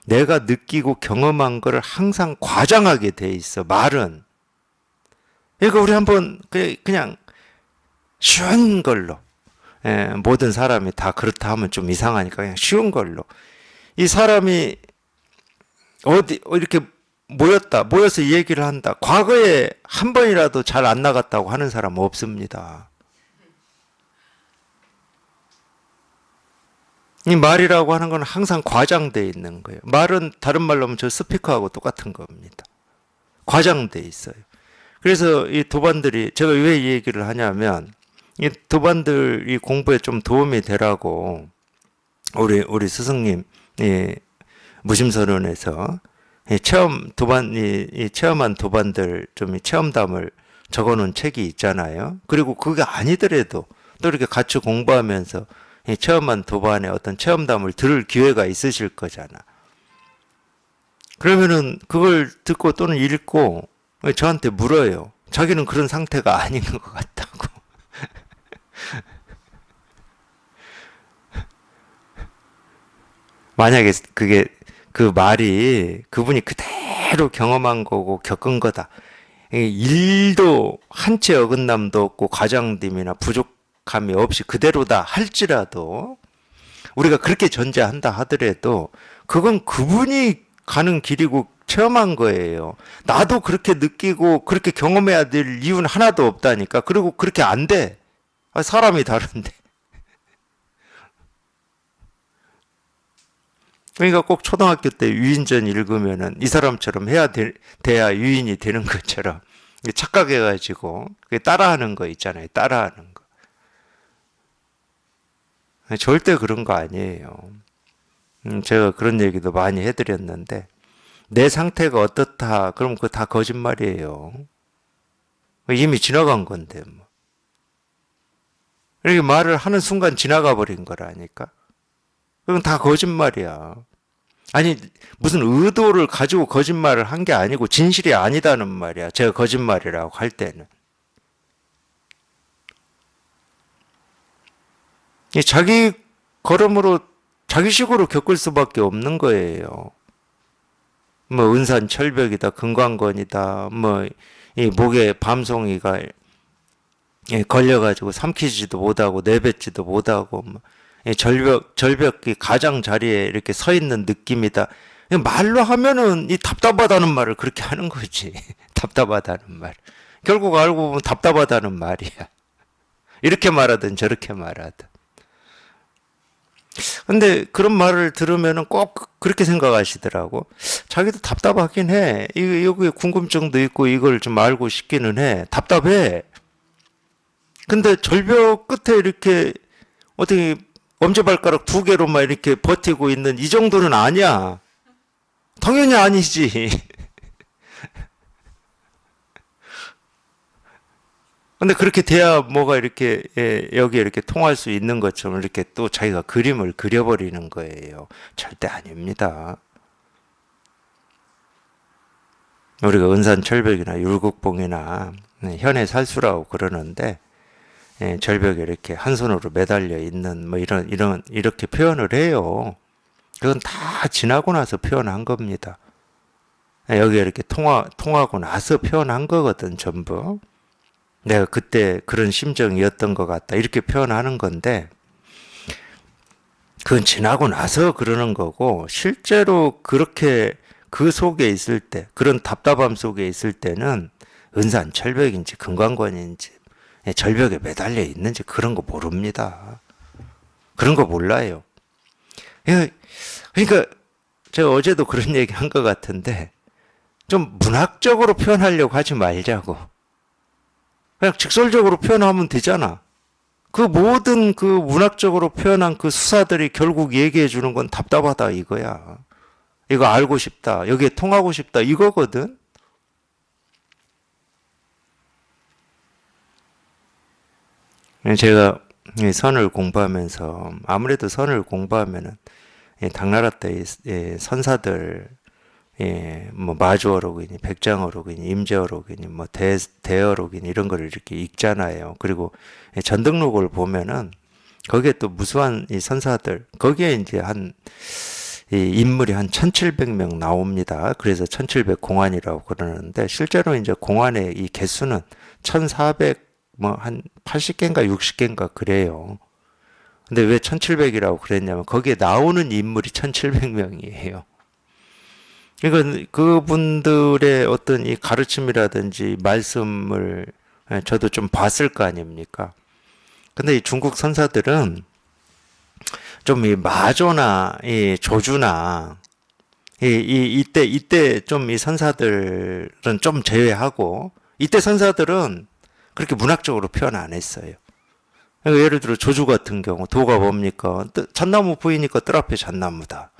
내가 느끼고 경험한 거를 항상 과장하게 돼 있어. 말은. 그러니까 우리 한번 그냥 쉬운 걸로. 모든 사람이 다 그렇다 하면 좀 이상하니까 그냥 쉬운 걸로. 이 사람이 이렇게 모여서 얘기를 한다. 과거에 한 번이라도 잘 안 나갔다고 하는 사람 없습니다. 이 말이라고 하는 건 항상 과장되어 있는 거예요. 말은 다른 말로 하면 저 스피커하고 똑같은 겁니다. 과장되어 있어요. 그래서 이 도반들이 제가 왜 이 얘기를 하냐면 이 도반들이 공부에 좀 도움이 되라고 우리 스승님 무심선언에서 체험한 도반들 좀 체험담을 적어놓은 책이 있잖아요. 그리고 그게 아니더라도 또 이렇게 같이 공부하면서 체험한 도반의 어떤 체험담을 들을 기회가 있으실 거잖아. 그러면은 그걸 듣고 또는 읽고 저한테 물어요. 자기는 그런 상태가 아닌 것 같다고. 만약에 그 말이 그분이 그대로 경험한 거고 겪은 거다. 일도 한 채 어긋남도 없고 과장됨이나 부족함이 없이 그대로다 할지라도 우리가 그렇게 전제한다 하더라도 그건 그분이 가는 길이고 체험한 거예요. 나도 그렇게 느끼고 그렇게 경험해야 될 이유는 하나도 없다니까. 그리고 그렇게 안 돼. 사람이 다른데. 그러니까 꼭 초등학교 때 유인전 읽으면은 이 사람처럼 돼야 유인이 되는 것처럼 착각해가지고 따라하는 거 있잖아요. 따라하는 거. 절대 그런 거 아니에요. 제가 그런 얘기도 많이 해드렸는데, 내 상태가 어떻다, 그럼 그거 다 거짓말이에요. 이미 지나간 건데, 뭐. 이렇게 말을 하는 순간 지나가 버린 거라니까. 그건 다 거짓말이야. 아니, 무슨 의도를 가지고 거짓말을 한 게 아니고 진실이 아니다는 말이야. 제가 거짓말이라고 할 때는. 자기 걸음으로 자기식으로 겪을 수밖에 없는 거예요. 뭐 은산 철벽이다, 금강건이다, 뭐 이 목에 밤송이가 걸려가지고 삼키지도 못하고 내뱉지도 못하고, 뭐 절벽이 가장 자리에 이렇게 서 있는 느낌이다. 말로 하면은 이 답답하다는 말을 그렇게 하는 거지. 답답하다는 말. 결국 알고 보면 답답하다는 말이야. 이렇게 말하든 저렇게 말하든. 근데 그런 말을 들으면은 꼭 그렇게 생각하시더라고. 자기도 답답하긴 해. 여기에 궁금증도 있고 이걸 좀 알고 싶기는 해. 답답해. 근데 절벽 끝에 이렇게 어떻게 엄지발가락 2개로만 이렇게 버티고 있는 이 정도는 아니야. 당연히 아니지. 근데 그렇게 돼야 뭐가 이렇게 여기에 이렇게 통할 수 있는 것처럼 이렇게 또 자기가 그림을 그려버리는 거예요. 절대 아닙니다. 우리가 은산철벽이나 율곡봉이나 현의 살수라고 그러는데, 절벽에 이렇게 한 손으로 매달려 있는 뭐 이렇게 표현을 해요. 그건 다 지나고 나서 표현한 겁니다. 여기에 이렇게 통하고 나서 표현한 거거든, 전부. 내가 그때 그런 심정이었던 것 같다, 이렇게 표현하는 건데, 그건 지나고 나서 그러는 거고, 실제로 그렇게 그 속에 있을 때, 그런 답답함 속에 있을 때는 은산철벽인지 금강건인지 절벽에 매달려 있는지 그런 거 모릅니다. 그런 거 몰라요. 그러니까 제가 어제도 그런 얘기 한 것 같은데, 좀 문학적으로 표현하려고 하지 말자고. 그냥 직설적으로 표현하면 되잖아. 그 모든 그 문학적으로 표현한 그 수사들이 결국 얘기해 주는 건 답답하다 이거야. 이거 알고 싶다, 여기에 통하고 싶다, 이거거든. 제가 선을 공부하면서, 아무래도 선을 공부하면은 당나라 때 선사들, 뭐 마주어록이니 백장어록이니 임제어록이니 뭐 대어록이니 이런 거를 이렇게 읽잖아요. 그리고 전등록을 보면은 거기에 또 무수한 이 선사들, 거기에 이제 이 인물이 한 1700명 나옵니다. 그래서 1700공안이라고 그러는데, 실제로 이제 공안의 이 개수는 1400, 뭐 한 80개인가 60개인가 그래요. 근데 왜 1700이라고 그랬냐면 거기에 나오는 인물이 1700명이에요. 그러니까 그분들의 어떤 이 가르침이라든지 말씀을 저도 좀 봤을 거 아닙니까? 근데 이 중국 선사들은 좀 이 마조나 이 조주나 이때 좀 이 선사들은 좀 제외하고, 이때 선사들은 그렇게 문학적으로 표현 안 했어요. 그러니까 예를 들어 조주 같은 경우 도가 뭡니까? 잣나무 보이니까 뜰 앞에 잣나무다.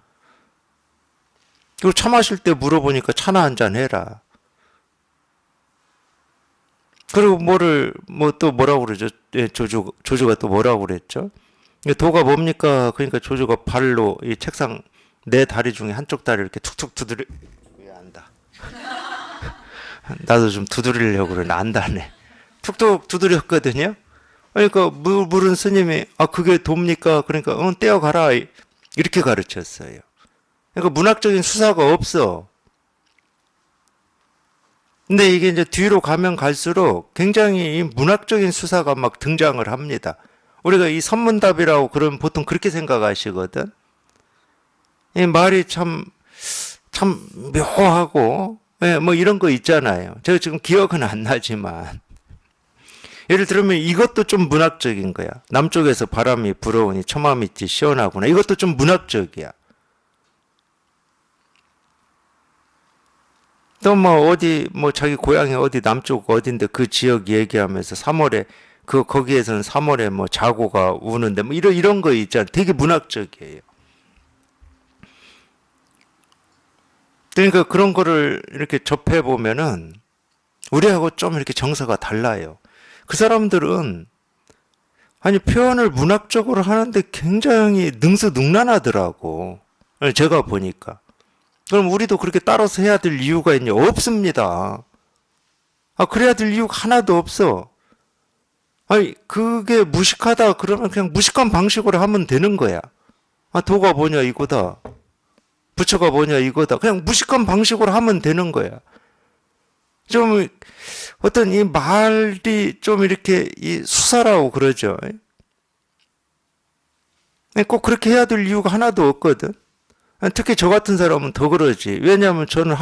그리고 차 마실 때 물어보니까 차나 한잔 해라. 그리고 또 뭐라고 그러죠? 조주가 또 뭐라고 그랬죠? 도가 뭡니까? 그러니까 조주가 발로 이 책상 네 다리 중에 한쪽 다리 이렇게 툭툭 두드려. 왜 안다? 나도 좀 두드리려고 그러는데 안다네. 툭툭 두드렸거든요. 그러니까 물은 스님이 그게 돕니까? 그러니까 떼어가라, 이렇게 가르쳤어요. 그러니까 문학적인 수사가 없어. 근데 이게 이제 뒤로 가면 갈수록 굉장히 문학적인 수사가 막 등장을 합니다. 우리가 이 선문답이라고 그러면 보통 그렇게 생각하시거든. 이 말이 참 묘하고, 예, 뭐 이런 거 있잖아요. 제가 지금 기억은 안 나지만. 예를 들면 이것도 좀 문학적인 거야. 남쪽에서 바람이 불어오니 처마밑이 시원하구나. 이것도 좀 문학적이야. 또 뭐 어디 뭐 자기 고향이 어디 남쪽 어딘데 그 지역 얘기하면서 3월에 거기에서는 3월에 뭐 자고가 우는데 뭐 이런 거 있잖아. 되게 문학적이에요. 그러니까 그런 거를 이렇게 접해 보면은 우리하고 좀 이렇게 정서가 달라요. 그 사람들은 아니 표현을 문학적으로 하는데 굉장히 능수능란하더라고. 제가 보니까. 그럼 우리도 그렇게 따라서 해야 될 이유가 있냐? 없습니다. 아, 그래야 될 이유가 하나도 없어. 아니, 그게 무식하다 그러면 그냥 무식한 방식으로 하면 되는 거야. 아, 도가 뭐냐 이거다. 부처가 뭐냐 이거다. 그냥 무식한 방식으로 하면 되는 거야. 좀 어떤 이 말이 좀 이렇게 이 수사라고 그러죠. 꼭 그렇게 해야 될 이유가 하나도 없거든. 특히 저 같은 사람은 더 그러지. 왜냐하면 저는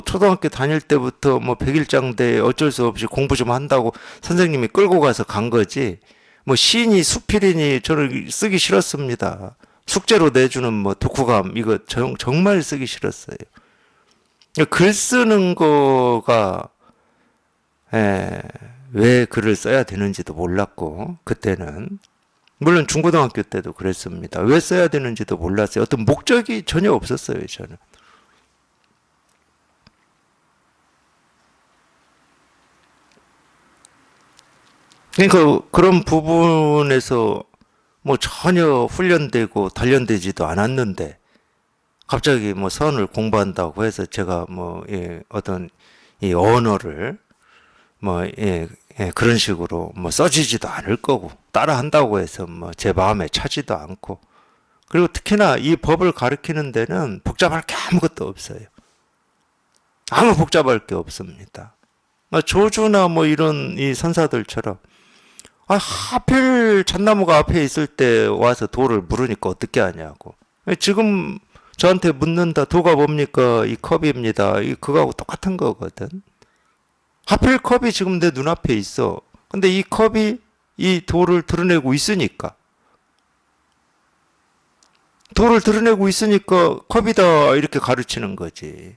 초등학교 다닐 때부터 뭐 백일장대에 어쩔 수 없이 공부 좀 한다고 선생님이 끌고 가서 간 거지. 뭐 시니 수필이니 저는 쓰기 싫었습니다. 숙제로 내주는 뭐 독후감 이거 정말 쓰기 싫었어요. 글 쓰는 거가 왜 글을 써야 되는지도 몰랐고 그때는 물론 중고등학교 때도 그랬습니다. 왜 써야 되는지도 몰랐어요. 어떤 목적이 전혀 없었어요, 저는. 그러니까 그런 부분에서 뭐 전혀 훈련되고 단련되지도 않았는데 갑자기 뭐 선을 공부한다고 해서 제가 뭐 어떤 이 언어를 뭐 그런 식으로 뭐 써지지도 않을 거고 따라 한다고 해서 뭐 제 마음에 차지도 않고 그리고 특히나 이 법을 가르치는 데는 복잡할 게 아무것도 없어요. 아무 복잡할 게 없습니다. 조주나 뭐 이런 이 선사들처럼 하필 잣나무가 앞에 있을 때 와서 도를 물으니까 어떻게 하냐고. 지금 저한테 묻는다. 도가 뭡니까? 이 컵입니다. 그거하고 똑같은 거거든. 하필 컵이 지금 내 눈앞에 있어. 근데 이 컵이 이 도를 드러내고 있으니까. 도를 드러내고 있으니까 컵이다 이렇게 가르치는 거지.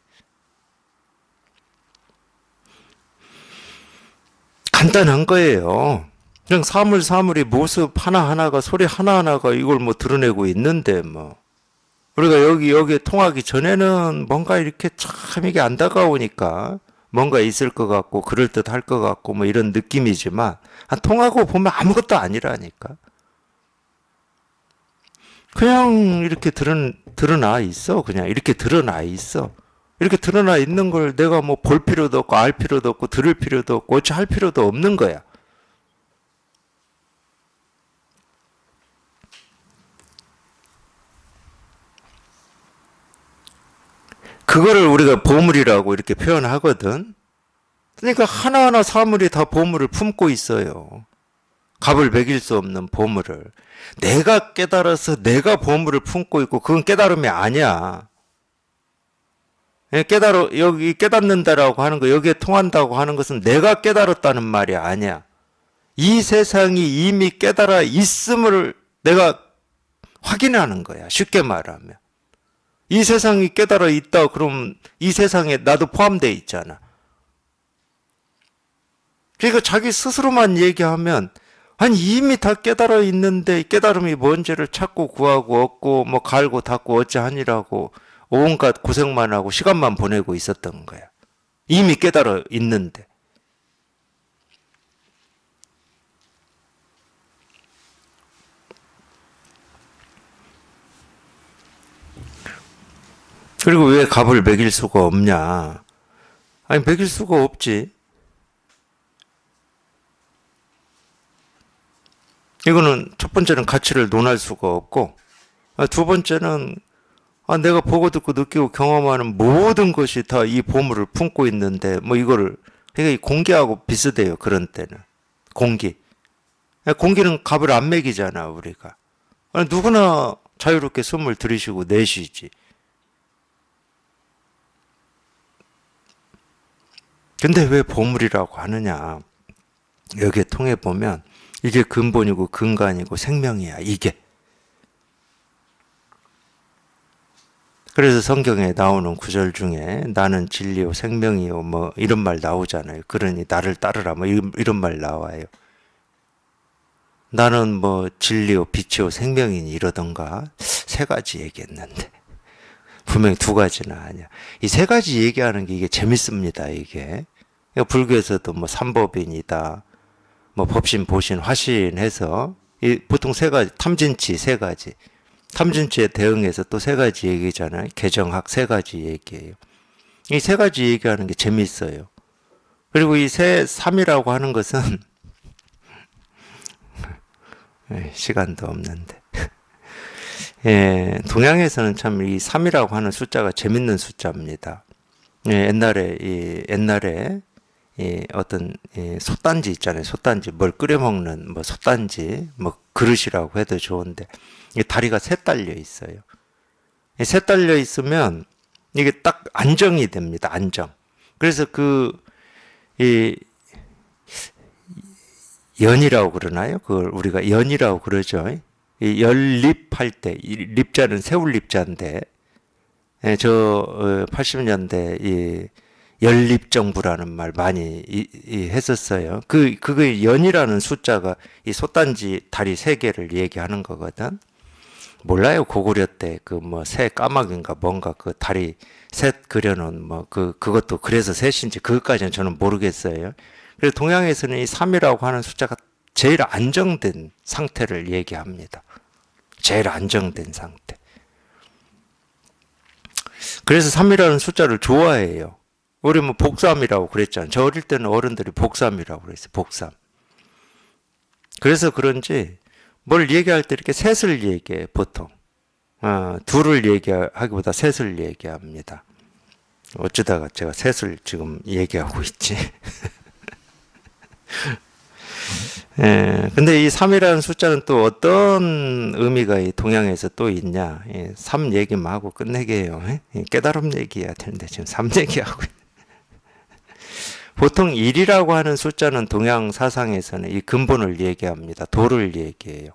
간단한 거예요. 그냥 사물이 모습 하나하나가 소리 하나하나가 이걸 뭐 드러내고 있는데 뭐 우리가 여기에 통하기 전에는 뭔가 이렇게 참 이게 안 다가오니까 뭔가 있을 것 같고 그럴듯할 것 같고 뭐 이런 느낌이지만 통하고 보면 아무것도 아니라니까. 그냥 이렇게 드러나 있어. 그냥 이렇게 드러나 있어. 이렇게 드러나 있는 걸 내가 뭐 볼 필요도 없고 알 필요도 없고 들을 필요도 없고 어찌 할 필요도 없는 거야. 그거를 우리가 보물이라고 이렇게 표현하거든. 그러니까 하나하나 사물이 다 보물을 품고 있어요. 값을 매길 수 없는 보물을. 내가 깨달아서 내가 보물을 품고 있고 그건 깨달음이 아니야. 여기 깨닫는다라고 하는 거, 여기에 통한다고 하는 것은 내가 깨달았다는 말이 아니야. 이 세상이 이미 깨달아 있음을 내가 확인하는 거야. 쉽게 말하면. 이 세상이 깨달아 있다 그럼 이 세상에 나도 포함되어 있잖아. 그러니까 자기 스스로만 얘기하면 아니 이미 다 깨달아 있는데 깨달음이 뭔지를 찾고 구하고 얻고 뭐 갈고 닦고 어찌하니라고 온갖 고생만 하고 시간만 보내고 있었던 거야. 이미 깨달아 있는데. 그리고 왜 값을 매길 수가 없냐? 아니 매길 수가 없지. 이거는 첫 번째는 가치를 논할 수가 없고 두 번째는 내가 보고 듣고 느끼고 경험하는 모든 것이 다 이 보물을 품고 있는데 뭐 이거를 그러니까 이 공기하고 비슷해요. 그런 때는 공기. 공기는 값을 안 매기잖아 우리가. 누구나 자유롭게 숨을 들이쉬고 내쉬지. 근데 왜 보물이라고 하느냐? 여기에 통해 보면 이게 근본이고 근간이고 생명이야, 이게. 그래서 성경에 나오는 구절 중에 나는 진리요 생명이요 뭐 이런 말 나오잖아요. 그러니 나를 따르라 뭐 이런 말 나와요. 나는 뭐 진리요 빛이요 생명이니 이러던가 세 가지 얘기했는데 분명히 두 가지는 아니야. 이 세 가지 얘기하는 게 이게 재밌습니다. 이게 불교에서도 뭐 삼법인이다, 뭐 법신, 보신, 화신 해서 보통 세 가지, 탐진치 세 가지. 탐진치에 대응해서 또 세 가지 얘기잖아요. 개정학 세 가지 얘기예요. 이 세 가지 얘기하는 게 재미있어요. 그리고 이 삼이라고 하는 것은 시간도 없는데 동양에서는 참 이 삼이라고 하는 숫자가 재밌는 숫자입니다. 옛날에 어떤 솥단지 있잖아요. 솥단지 뭘 끓여 먹는 뭐 솥단지 뭐 그릇이라고 해도 좋은데 다리가 셋 달려 있어요. 셋 달려 있으면 이게 딱 안정이 됩니다. 안정. 그래서 이 연이라고 그러나요? 그걸 우리가 연이라고 그러죠. 이 연립할 때, 이 립자는 세울 립자인데, 저 80년대 이 연립정부라는 말 많이 했었어요. 그게 연이라는 숫자가 이 솥단지 다리 세 개를 얘기하는 거거든. 몰라요. 고구려 때 그 뭐 새 까마귀인가 뭔가 그 다리 셋 그려놓은 뭐 그것도 그래서 셋인지 그것까지는 저는 모르겠어요. 그래서 동양에서는 이 3이라고 하는 숫자가 제일 안정된 상태를 얘기합니다. 제일 안정된 상태. 그래서 3이라는 숫자를 좋아해요. 우리 뭐 복삼이라고 그랬잖아요. 저 어릴 때는 어른들이 복삼이라고 그랬어요. 복삼. 그래서 그런지 뭘 얘기할 때 이렇게 셋을 얘기해, 보통. 둘을 얘기하기보다 셋을 얘기합니다. 어쩌다가 제가 셋을 지금 얘기하고 있지. 근데 이 3이라는 숫자는 또 어떤 의미가 이 동양에서 또 있냐. 3 얘기만 하고 끝내게 해요. 깨달음 얘기해야 되는데 지금 3 얘기하고 있네. 보통 1이라고 하는 숫자는 동양 사상에서는 이 근본을 얘기합니다. 도를 얘기해요.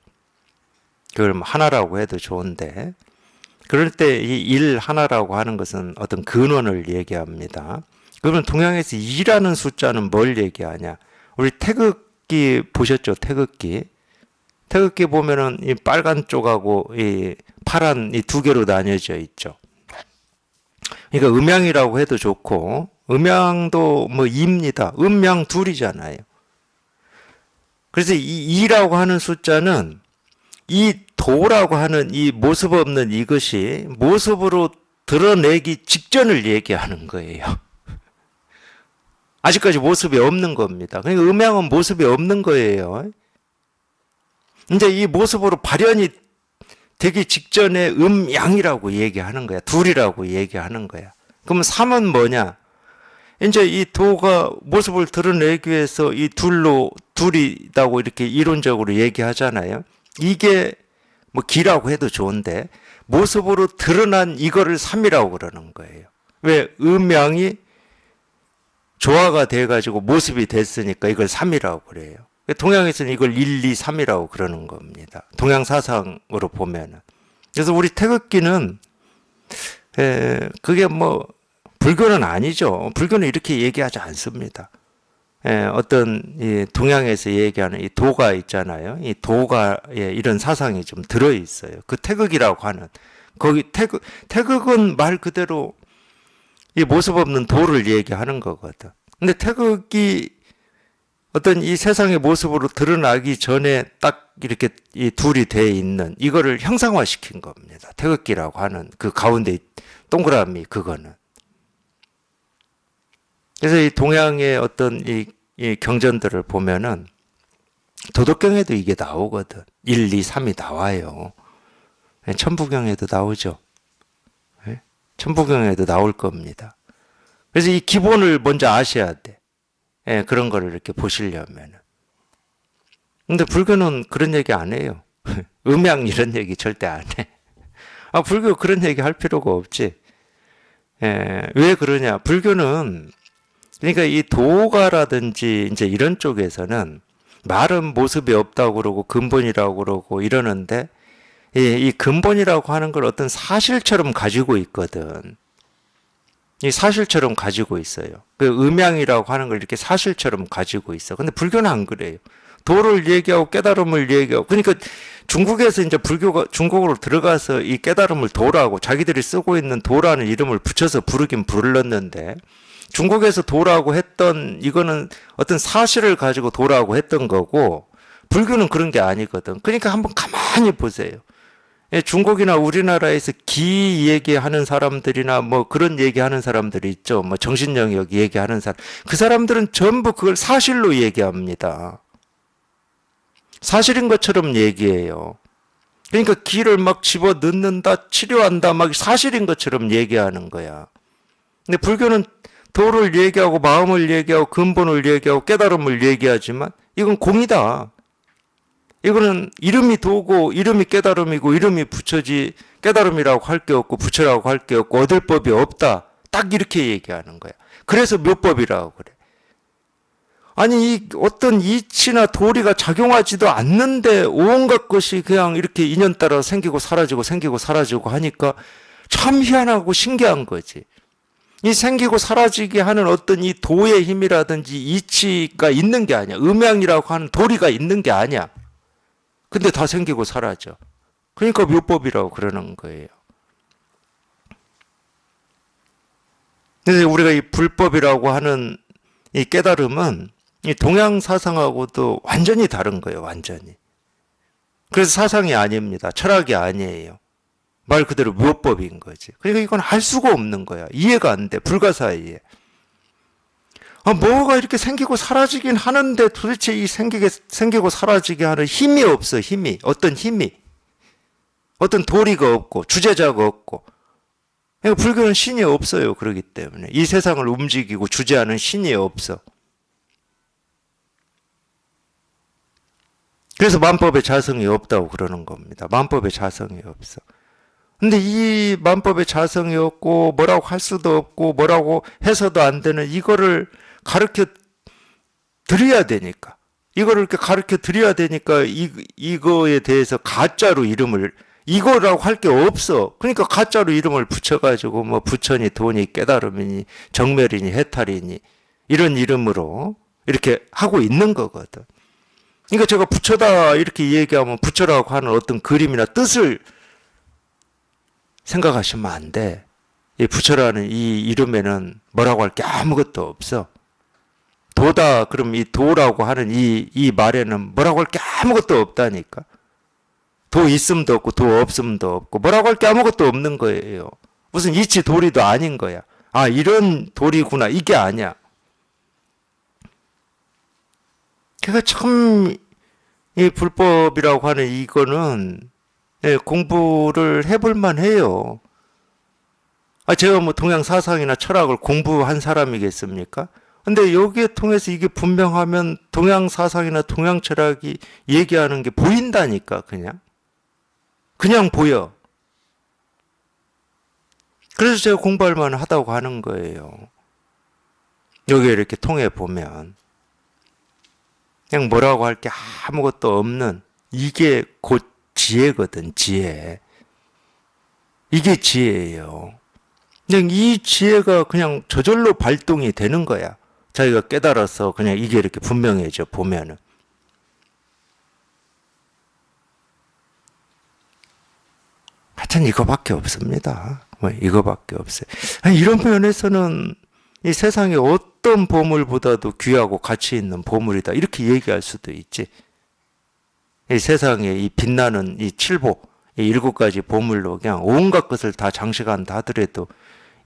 그걸 뭐 하나라고 해도 좋은데, 그럴 때 이 1 하나라고 하는 것은 어떤 근원을 얘기합니다. 그러면 동양에서 2라는 숫자는 뭘 얘기하냐? 우리 태극기 보셨죠? 태극기. 태극기 보면은 이 빨간 쪽하고 이 파란 이 두 개로 나뉘어져 있죠. 그러니까 음양이라고 해도 좋고, 음양도 뭐 2입니다. 음양 둘이잖아요. 그래서 이 2라고 하는 숫자는 이 도라고 하는 이 모습 없는 이것이 모습으로 드러내기 직전을 얘기하는 거예요. 아직까지 모습이 없는 겁니다. 그러니까 음양은 모습이 없는 거예요. 이제 이 모습으로 발현이 되기 직전에 음양이라고 얘기하는 거야. 둘이라고 얘기하는 거야. 그러면 3은 뭐냐? 이제 이 도가 모습을 드러내기 위해서 이 둘이라고 이렇게 이론적으로 얘기하잖아요. 이게 뭐 기라고 해도 좋은데 모습으로 드러난 이거를 3이라고 그러는 거예요. 왜? 음양이 조화가 돼가지고 모습이 됐으니까 이걸 3이라고 그래요. 동양에서는 이걸 1, 2, 3이라고 그러는 겁니다. 동양 사상으로 보면은. 그래서 우리 태극기는 그게 뭐 불교는 아니죠. 불교는 이렇게 얘기하지 않습니다. 어떤 이 동양에서 얘기하는 이 도가 있잖아요. 이 도가에 이런 사상이 좀 들어 있어요. 그 태극이라고 하는 거기 태극은 말 그대로 이 모습 없는 도를 얘기하는 거거든. 근데 태극이 어떤 이 세상의 모습으로 드러나기 전에 딱 이렇게 이 둘이 돼 있는 이거를 형상화시킨 겁니다. 태극기라고 하는 그 가운데 동그라미 그거는. 그래서 이 동양의 어떤 이 경전들을 보면은 도덕경에도 이게 나오거든. 1, 2, 3이 나와요. 천부경에도 나오죠. 천부경에도 나올 겁니다. 그래서 이 기본을 먼저 아셔야 돼. 그런 거를 이렇게 보시려면은. 근데 불교는 그런 얘기 안 해요. 음양 이런 얘기 절대 안 해. 불교 그런 얘기 할 필요가 없지. 왜 그러냐. 불교는 그러니까 이 도가라든지 이제 이런 쪽에서는 말은 모습이 없다고 그러고 근본이라고 그러고 이러는데 이 근본이라고 하는 걸 어떤 사실처럼 가지고 있거든. 이 사실처럼 가지고 있어요. 그 음양이라고 하는 걸 이렇게 사실처럼 가지고 있어. 근데 불교는 안 그래요. 도를 얘기하고 깨달음을 얘기하고. 그러니까 중국에서 이제 불교가 중국으로 들어가서 이 깨달음을 도라고 자기들이 쓰고 있는 도라는 이름을 붙여서 부르긴 불렀는데 중국에서 도라고 했던 이거는 어떤 사실을 가지고 도라고 했던 거고 불교는 그런 게 아니거든. 그러니까 한번 가만히 보세요. 예, 중국이나 우리나라에서 기 얘기하는 사람들이나 뭐 그런 얘기하는 사람들이 있죠. 뭐 정신영역 얘기하는 사람. 그 사람들은 전부 그걸 사실로 얘기합니다. 사실인 것처럼 얘기해요. 그러니까 기를 막 집어 넣는다, 치료한다, 막 사실인 것처럼 얘기하는 거야. 근데 불교는 도를 얘기하고 마음을 얘기하고 근본을 얘기하고 깨달음을 얘기하지만 이건 공이다. 이거는 이름이 도고 이름이 깨달음이고 이름이 부처지 깨달음이라고 할 게 없고 부처라고 할 게 없고 얻을 법이 없다. 딱 이렇게 얘기하는 거야. 그래서 묘법이라고 그래. 아니 이 어떤 이치나 도리가 작용하지도 않는데 온갖 것이 그냥 이렇게 인연 따라 생기고 사라지고 하니까 참 희한하고 신기한 거지. 이 생기고 사라지게 하는 어떤 이 도의 힘이라든지 이치가 있는 게 아니야. 음양이라고 하는 도리가 있는 게 아니야. 근데 다 생기고 사라져. 그러니까 묘법이라고 그러는 거예요. 그래서 우리가 이 불법이라고 하는 이 깨달음은 이 동양 사상하고도 완전히 다른 거예요. 완전히. 그래서 사상이 아닙니다. 철학이 아니에요. 말 그대로 묘법인 거지. 그러니까 이건 할 수가 없는 거야. 이해가 안 돼. 불가사의해. 뭐가 이렇게 생기고 사라지긴 하는데 도대체 이 생기고 사라지게 하는 힘이 없어, 힘이. 어떤 힘이. 어떤 도리가 없고, 주제자가 없고. 그러니까 불교는 신이 없어요. 그렇기 때문에. 이 세상을 움직이고 주재하는 신이 없어. 그래서 만법의 자성이 없다고 그러는 겁니다. 만법의 자성이 없어. 근데 이 만법의 자성이 없고, 뭐라고 할 수도 없고, 뭐라고 해서도 안 되는 이거를 가르쳐 드려야 되니까. 이거를 이렇게 가르쳐 드려야 되니까 이거에 대해서 가짜로 이름을 이거라고 할 게 없어. 그러니까 가짜로 이름을 붙여가지고 뭐 부처니 도니 깨달음이니 정멸이니 해탈이니 이런 이름으로 이렇게 하고 있는 거거든. 그러니까 제가 부처다 이렇게 얘기하면 부처라고 하는 어떤 그림이나 뜻을 생각하시면 안 돼. 이 부처라는 이 이름에는 뭐라고 할 게 아무것도 없어. 도다 그럼 이 도라고 하는 이 말에는 뭐라고 할 게 아무것도 없다니까. 도 있음도 없고 도 없음도 없고 뭐라고 할 게 아무것도 없는 거예요. 무슨 이치 도리도 아닌 거야. 아 이런 도리구나 이게 아니야. 그러니까 참 이 불법이라고 하는 이거는 공부를 해볼만 해요. 제가 뭐 동양 사상이나 철학을 공부한 사람이겠습니까? 근데 여기에 통해서 이게 분명하면 동양 사상이나 동양 철학이 얘기하는 게 보인다니까, 그냥 보여. 그래서 제가 공부할 만하다고 하는 거예요. 여기에 이렇게 통해 보면. 그냥 뭐라고 할 게 아무것도 없는 이게 곧 지혜거든, 지혜. 이게 지혜예요. 그냥 이 지혜가 그냥 저절로 발동이 되는 거야. 자기가 깨달아서 그냥 이게 이렇게 분명해져, 보면은. 하여튼 이거밖에 없습니다. 이거밖에 없어요. 이런 면에서는 이 세상에 어떤 보물보다도 귀하고 가치 있는 보물이다. 이렇게 얘기할 수도 있지. 이 세상에 이 빛나는 이 칠보, 이 7가지 보물로 그냥 온갖 것을 다 장식한다 하더라도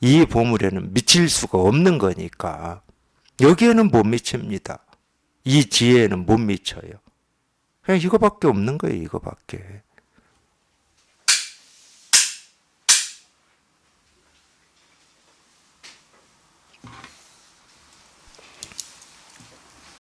이 보물에는 미칠 수가 없는 거니까 여기에는 못 미칩니다. 이 지혜에는 못 미쳐요. 그냥 이거밖에 없는 거예요. 이거밖에.